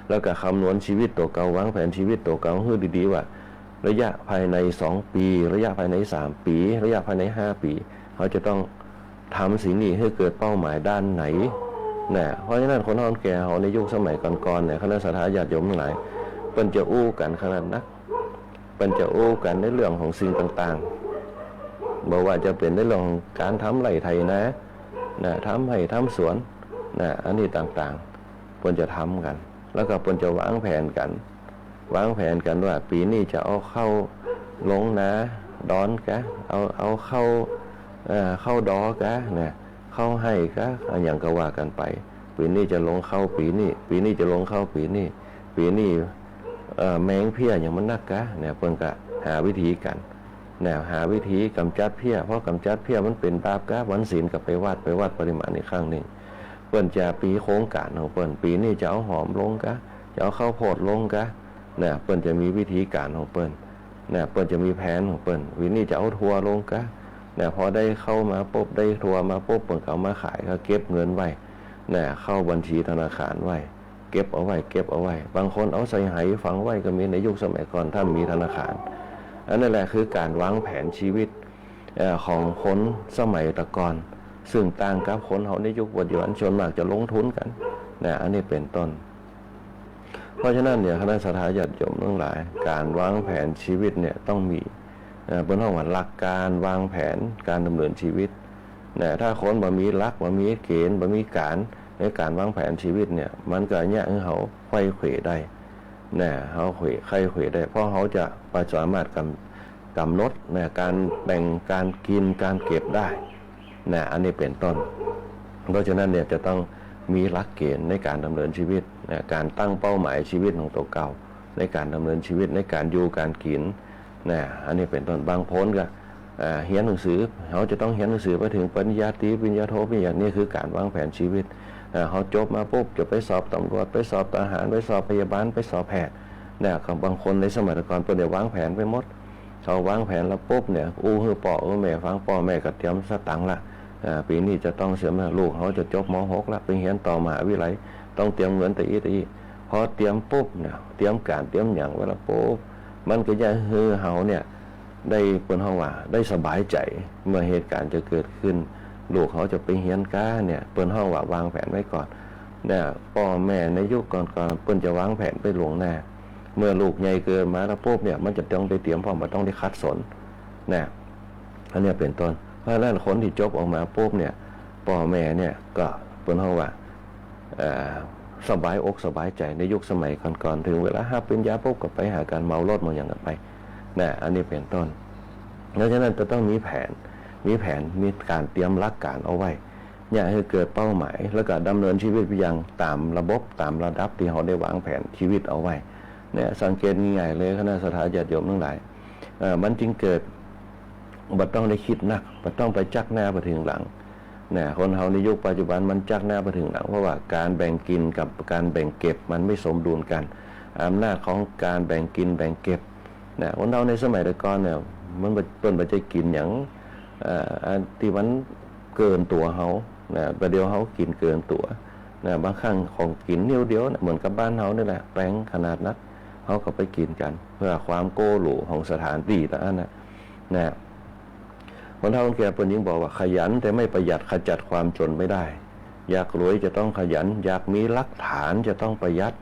[SPEAKER 4] แล้วก็คำนวณชีวิตตัวเก่าวางแผนชีวิตตัวเก่าให้ดีๆว่าระยะภายใน2 ปีระยะภายใน3 ปีระยะภายใน5 ปีเขาจะต้องทำสิ่งนี้ให้เกิดเป้าหมายด้านไหนเนี่ยเพราะฉะนั้นคนเฒ่าแก่เขาในยุคสมัยก่อนๆเนี่ยคณะสัตยาญาติโยมทั้งหลายเปิ้นจะอู้กันขนาดนักเปิ้นจะอู้กันในเรื่องของสิ่งต่างๆบอกว่าจะเป็นในเรื่องของการทำไร่ไถนะทำไร่ทำสวนอันนี้ต่างๆเปิ้นจะทำกันแล้วก็เปิ้นจะวางแผนกันว่าปีนี้จะเอาเข้าลงนะดอนกะเอาเข้าดอกะเนี่ยเข้าให้กะอย่างก็ว่ากันไปปีนี้จะลงเข้าปีนี้จะลงเข้าปีนี้แมงเพี้ยอย่างมันนักกะเนี่ยเพิ่นก็หาวิธีกันเนี่ยหาวิธีกำจัดเพี้ยเพราะกำจัดเพี้ยมันเป็นบาปกะวันศีลกับไปวัดปริมาณอีกครั้งนึงเพิ่นจะปีโครงการของเพิ่นปีนี้จะเอาหอมลงกะจะเอาข้าวโพดลงกะเนี่ยเปิ้นจะมีวิธีการของเปิ้นเนี่ยเปิ้นจะมีแผนของเปิ้นวินี้จะเอาทัวลงกะเนี่ยพอได้เข้ามาปุ๊บได้ทัวมาปุ๊บเปิ้นเอามาขายก็เก็บเงินไว้เนี่ยเข้าบัญชีธนาคารไว้เก็บเอาไว้บางคนเอาใส่ไหฝังไว้ก็มีในยุคสมัยก่อนถ้ามีธนาคารอันนั้นแหละคือการวางแผนชีวิตของคนสมัยตะก่อนซึ่งต่างกับคนเฮาในยุคปัจจุบันชนมากจะลงทุนกันเนี่ยอันนี้เป็นต้นเพราะฉะนั้นเนี่ยคณะสัตยาญาติโยมทั้งหลายการวางแผนชีวิตเนี่ยต้องมีเป็นห้องว่าหลักการวางแผนการดำเนินชีวิตเนี่ยถ้าคนบ่มีหลักบ่มีเกณฑ์บ่มีการในการวางแผนชีวิตเนี่ยมันก็เนี่ยเขาไขว้เขวได้เนี่ยเขาไขว้เขวได้เพราะเขาจะสามารถกำหนดเนี่ยการแบ่งการกินการเก็บได้เนี่ยอันนี้เป็นต้นเพราะฉะนั้นเนี่ยจะต้องมีหลักเกณฑ์ในการดำเนินชีวิตการตั้งเป้าหมายชีวิตของตัวเก่าในการดำเนินชีวิตในการอยู่การกินอันนี้เป็นต้นบางพ้นก็เรียนหนังสือเขาจะต้องเรียนหนังสือไปถึงปริญญาตรีปริญญาโทปริญญานี่คือการวางแผนชีวิตเขาจบมาปุ๊บจะไปสอบตำรวจไปสอบทหารไปสอบพยาบาลไปสอบแพทย์บางคนในสมัยก่อนเป็นเดี๋ยววางแผนไปหมดเขาวางแผนแล้วปุ๊บเนี่ยฮือป่อแม่ฟังป่อแม่ก็เตรียมสตังค์ละปีนี้จะต้องเสียมาลูกเขาจะจบม.6 แล้วไปเรียนต่อมหาวิทยาลัยต้องเตรียมเงินแต่อีพอเตรียมปุ๊บเนี่ยเตรียมการเตรียมอย่างเวลาปุ๊บมันก็จะฮือเฮาเนี่ยได้เปิ้นเฮาว่าได้สบายใจเมื่อเหตุการณ์จะเกิดขึ้นลูกเขาจะไปเรียนก้าเนี่ยเปิ้นเฮาว่าวางแผนไว้ก่อนเนี่ยพ่อแม่ในยุคก่อนๆเปิ้นจะวางแผนไปล่วงหน้าเมื่อลูกใหญ่เกินมาแล้วปุ๊บเนี่ยมันจะต้องได้เตรียมพร้อมมันต้องได้คัดสนเนี่ยอันนี้เป็นต้นเพราะฉะนั้นคนที่จบออกมาปุ๊บเนี่ยพ่อแม่เนี่ยก็เปิ้นเฮาว่าสบายอกสบายใจในยุคสมัยก่อนๆถึงเวลารับปริญญาปุ๊บก็ไปหาการเมารถมาอย่างกันไปอันนี้เป็นต้นเพราะฉะนั้นจะต้องมีแผนมีการเตรียมหลักการเอาไว้อย่าให้เกิดเป้าหมายแล้วก็ดำเนินชีวิตไปอย่างตามระบบตามระดับที่เขาได้วางแผนชีวิตเอาไว้เนี่ยสังเกตง่ายๆเลยคณะสัตยาญาติโยมทั้งหลายมันจึงเกิดบ่ต้องได้คิดนักบ่ต้องไปจักหน้าไปถึงหลังคนเฮาในยุคปัจจุบันมันจักหน้าไปถึงหลังเพราะว่าการแบ่งกินกับการแบ่งเก็บมันไม่สมดุลกันอำนาจของการแบ่งกินแบ่งเก็บคนเราในสมัยก่อนเนี่ยมันต้นไปจะกินอย่างที่มันเกินตัวเขาประเดี๋ยวเขากินเกินตัวบางครั้งของกินนิ้วเดียวเหมือนกับบ้านเขานี่แหละแป้งขนาดนักเขาก็ไปกินกันเพื่อความโก้หรูของสถานที่แต่อันนะคนเฒ่าคนแก่คนยิ่งบอกว่าขยันแต่ไม่ประหยัดขจัดความจนไม่ได้อยากรวยจะต้องขยันอยากมีหลักฐานจะต้องประหยัด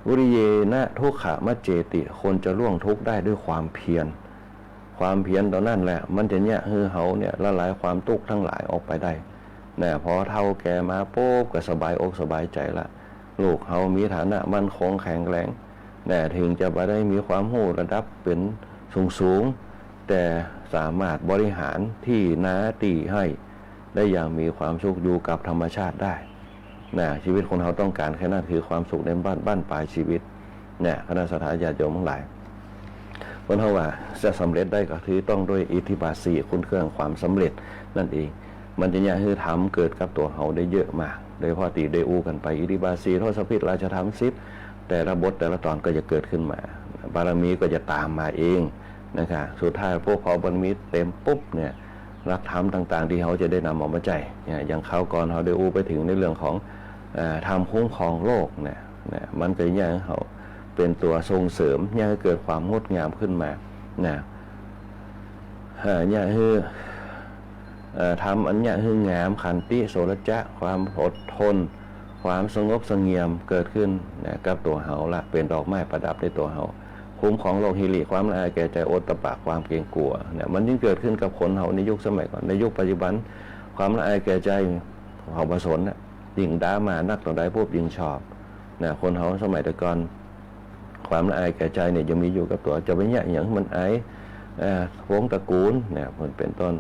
[SPEAKER 4] วิริเยนะทุกขะมัจเจติคนจะล่วงทุกข์ได้ด้วยความเพียรตอนนั้นแหละมันจะเนี่ยเฮาเนี่ยละลายความทุกข์ทั้งหลายออกไปได้พอเฒ่าแก่มาปุ๊บก็สบายอกสบายใจละ ลูกเฮามีฐานะมั่นคงแข็งแรงแต่ถึงจะบ่ได้มีความรู้ระดับเป็นสูงแต่สามารถบริหารที่นาตีให้ได้อย่างมีความสุขอยู่กับธรรมชาติได้นะชีวิตคนเราต้องการแค่นั้นคือความสุขในบ้านปลายชีวิตเนี่ยคณะสัตยาญาติโยมทั้งหลายคนเราว่าจะสำเร็จได้ก็คือต้องด้วยอิทธิบาท4คุณเครื่องความสำเร็จนั่นเองมันจะเนี่ยคือทำเกิดกับตัวเราได้เยอะมากโดยพอตีได้อู้กันไปอิทธิบาท4ทศพิธราชธรรม10แต่ละบทแต่ละตอนก็จะเกิดขึ้นมาบารมีก็จะตามมาเองนะครับสุดท้ายพวกพอบารมีเต็มปุ๊บเนี่ยหลักธรรมต่างๆที่เขาจะได้นำออกมาใจอย่างเขาก่อนเขาได้อู้ไปถึงในเรื่องของธรรมคุ้มครองโลกเนี่ยมันก็ยังเขาเป็นตัวส่งเสริมยังให้เกิดความงดงามขึ้นมาเนี่ยคือทำอันนี้คืองามขันติโสรจะความอดทนความสงบเสงี่ยมเกิดขึ้นนะกับตัวเฮาละเป็นดอกไม้ประดับในตัวเฮาคุ้มของโลกหิริความละอายแก่ใจโอตตะปะความเกรงกลัวเนี่ยมันยิ่งเกิดขึ้นกับคนเฮาในยุคสมัยก่อนในยุคปัจจุบันความละอายแก่ใจเฮาบ่สนน่ะยิ่งด่ามานักต่อใดพวกยิ่งชอบนะคนเฮาสมัยแต่ก่อนความละอายแก่ใจเนี่ยยังมีอยู่กับตัวจะไปแย่อย่างมันอายวงตระกูลเนี่ยมันเป็นต้น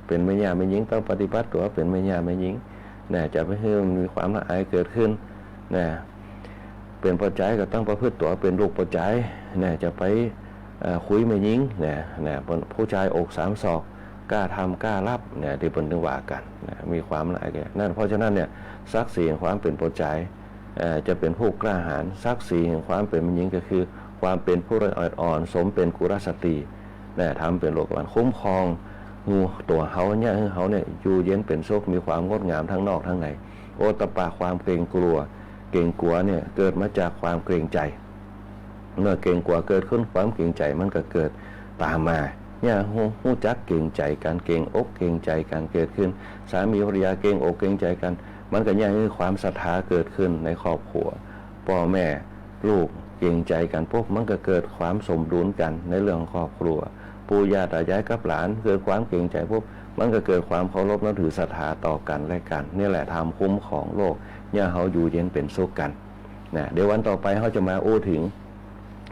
[SPEAKER 4] เป็นแม่ย่าแม่หญิงต้องปฏิบัติตัวเป็นแม่ย่าแม่หญิงเนี่ยจะไปให้มีความละอายเกิดขึ้นเนี่ยเป็นพอใจก็ต้องประพฤติตัวเป็นลูกพอใจเนี่ยจะไปคุยแม่หญิงเนี่ยผู้ชายอก3 ศอกกล้าทำกล้ารับเนี่ยที่เป็นถึงว่ากันมีความละอายแก่นั่นเพราะฉะนั้นเนี่ยศักดิ์ศรีแห่งความเป็นพอใจจะเป็นผู้กล้าหาญศักดิ์ศรีแห่งความเป็นแม่หญิงก็คือความเป็นผู้อ่อนสมเป็นกุลสตรีเนี่ยทำเป็นโลกวันคุ้มครองงูตัวเขาเนี่ยเขาเนี่ยอยู่เย็นเป็นสุขมีความงดงามทั้งนอกทั้งในโอตตะปะความเกรงกลัวเนี่ยเกิดมาจากความเกรงใจเมื่อเกรงกลัวเกิดขึ้นความเกรงใจมันก็เกิดตามมาเนี่ยหู้จักเกรงใจกันเกรงอกเกรงใจกันเกิดขึ้นสามีภรรยาเกรงอกเกรงใจกันมันก็เนี่ยคือความศรัทธาเกิดขึ้นในครอบครัวพ่อแม่ลูกเกรงใจกันพวกมันก็เกิดความสมดุลกันในเรื่องครอบครัวปู่ย่าตายายกับหลานเกิดความเกรงใจพวกมันก็เกิดความเคารพนับถือศรัทธาต่อกันและกันนี่แหละธรรมคุ้มของโลกเนี่ยเขาอยู่เย็นเป็นสุขกันนะเดี๋ยววันต่อไปเขาจะมาอู้ถึง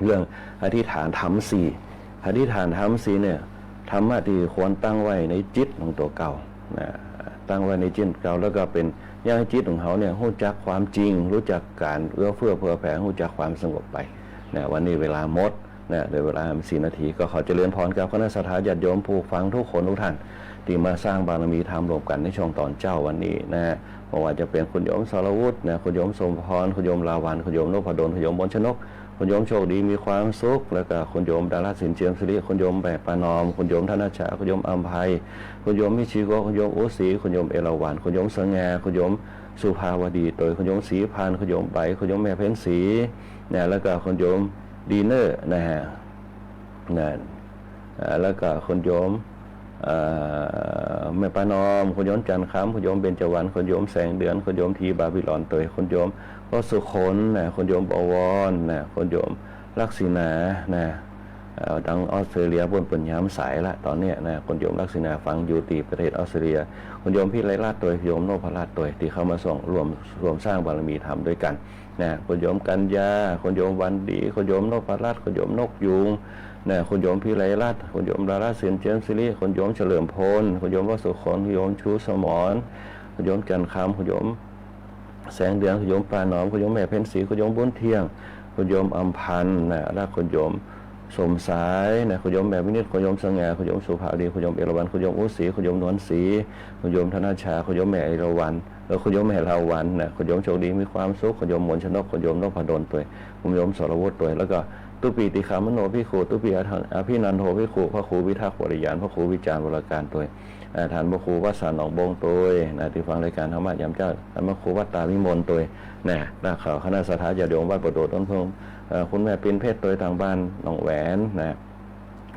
[SPEAKER 4] เรื่องอธิษฐานธรรม4อธิษฐานธรรม4เนี่ยธรรมะที่ควรตั้งไว้ในจิตของตัวเก่านะตั้งไว้ในจิตเก่าแล้วก็เป็นย่างจิตของเขาเนี่ยรู้จักความจริงรู้จักการเอื้อเฟื้อเผื่อแผ่รู้จักความสงบไปนะวันนี้เวลาหมดนะโดยเวลา4 นาทีก็ขอเจริญพรกับคณะสัตยาญาติโยมผู้ฟังทุกคนทุกท่านที่มาสร้างบารมีธรรมรวมกันในช่วงตอนเจ้าวันนี้นะเพราะว่าจะเป็นคุณโยมสรวุฒินะคุณโยมสมพรคุณโยมลาวันคุณโยมนพดลคุณโยมบญชนกคุณโยมโชคดีมีความสุขแล้วก็คุณโยมดาราสินเจียมสิริคุณโยมแบบปานอมคุณโยมธนชาคุณโยมอัมภัยคุณโยมมิชิโกคุณโยมอุศรีคุณโยมเอราวัณคุณโยมสง่าคุณโยมสุภาวดีโดยคุณโยมศรีพานคุณโยมใบคุณโยมแม่เพ็ญศรีนะแล้วก็คุณโยมดีเนอร์นะฮะนะแล้วก็คุณโยมแม่ปานอมคุณโยมจันทร์ค้ำคุณโยมเบญจวรรณคุณโยมแสงเดือนคุณโยมทีบาบิลอนตัวคุณโยมก็สุขนนะคุณโยมบวรนะคุณโยมลักษิณานะดังออสเตรเลียบนปัญญามสายละตอนนี้นะคุณโยมลักษิณาฟังอยู่ที่ประเทศออสเตรเลียคุณโยมพี่ไรลาดตัวโยมโนภราชตัวที่เข้ามาส่งรวมสร้างบารมีธรรมด้วยกันนะคุณโยมกัญญาคุณโยมวันดีคุณโยมโนภราชคุณโยมนกยุงนะคุณโยมพี่ไรลาดคุณโยมดาราเสียนเจมสิริคุณโยมเฉลิมพลคุณโยมวสุขนคุณโยมชูสมรคุณโยมจันทร์คำคุณโยมแสงเดือนคุณโยมปาหนอมคุณโยมแม่เพ็ญศรีคุณโยมบุญเที่ยงคุณโยมอัมพันธ์นะและคุณโยมสมสายนะคุณโยมแม่วินิจคุณโยมสง่าคุณโยมสุภาดีคุณโยมเอราวัณคุณโยมอุศรีคุณโยมนวลศรีคุณโยมธนชาคุณโยมแม่เอราวัณแล้วคุณโยมแม่ลาวันนะคุณโยมโชคดีมีความสุขคุณโยมมนชนกคุณโยมนพดลตัวคุณโยมสรวุฒิตัวแล้วก็ตุปีติขามโนภิกขุตุปีอภินันโทภิกขุพระครูวิทักษ์วริยานพระครูวิจารณ์วรการตัวฐานพระครูวัดสานหนองบงตัวนะที่ฟังรายการธรรมะยามเจ้าพระครูวัดตาวิมลตัวนะนักข่าวคณะสัตยาญาติโยมวัดประโดดต้นพงคุณแม่ปิ่นเพชรตัวทางบ้านหนองแหวนนะ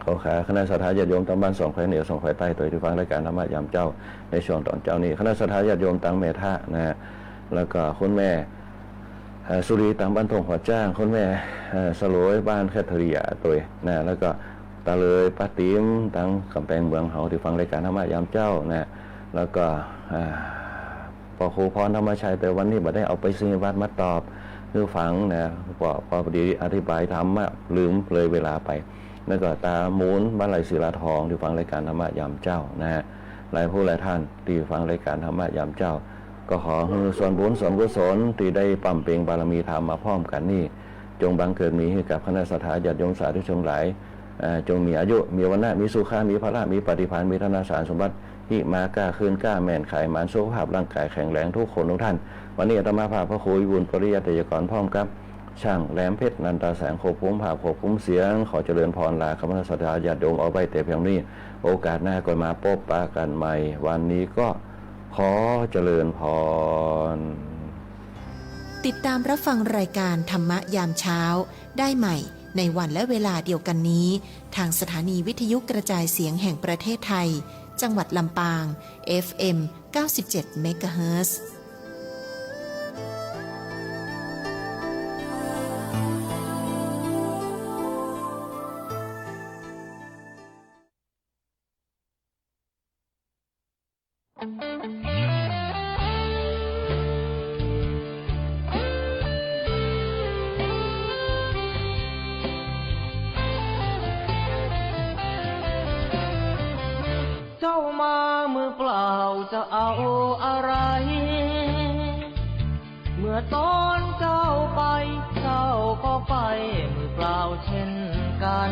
[SPEAKER 4] เขาขาคณะสัตยาญาติโยมทางบ้าน2 แควเหนือ2 แควใต้ตัวที่ฟังรายการธรรมะยามเจ้าในช่วงตอนเจ้านี้คณะสัตยาญาติโยมตังเมธะนะแล้วก็คุณแม่สุรีตามบ้านทงหัวจ้างคุณแม่สโลยบ้านแคทเธอรียตัวนะแล้วก็ตาเลยป้าติ๋มตั้งกำแพงเมืองเฮาที่ฟังรายการธรรมะยามเจ้านะแล้วก็พอครูพรธรรมชัยแต่วันนี้บ่ได้เอาไปซื้อวัดมาตอบ คือฟังนะพอดีอธิบายธรรมะลืมเลยเวลาไปแล้วก็ตามูลบ้านไหลศิลาทองที่ฟังรายการธรรมะยามเจ้านะฮะหลายผู้หลายท่านที่ฟังรายการธรรมะยามเจ้าก็ขอให้ส่วนบุญส่วนกุศลที่ได้ปั่มเปล่งบารมีธรรมมาพร้อมกันนี่จงบังเกิดมีให้กับคณะสัตยาญาติโยมสาธุชนหลายจงมีอายุมีวรรณะมีสุขามีพระมีปฏิภาณมีธนาสารสมบัติหิมากล้าคืนกล้าแม่นไขหมานสุขภาพร่างกายแข็งแรงทุกคนทุกท่านวันนี้อาตมาภาพพระครูวิบูลย์ปริยัติยกรพร้อมครับช่างแหลมเพชรนันตาแสงโคบคุ้มภาพโคบคุ้มเสียงขอเจริญพรลาคณะสัตยาญาติโยมเอาไว้แต่เพียงนี้โอกาสหน้าก็มาพบปะกันใหม่วันนี้ก็ขอเจริญพร
[SPEAKER 1] ติดตามรับฟังรายการธรรมะยามเช้าได้ใหม่ในวันและเวลาเดียวกันนี้ทางสถานีวิทยุกระจายเสียงแห่งประเทศไทยจังหวัดลำปาง FM 97 เมกะเฮิรตซ์
[SPEAKER 5] เจ้ามามือเปล่าจะเอาอะไร เมื่อตอนเจ้าไปเจ้าก็ไปมือเปล่าเช่นกัน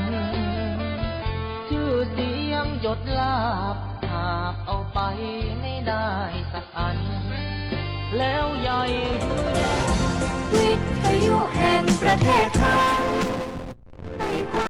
[SPEAKER 5] ชื่อเสียงหยดลาบหากเอาไปไม่ได้สักอัน แล้วใหญ่
[SPEAKER 3] วิทยุแห่งประเทศไทย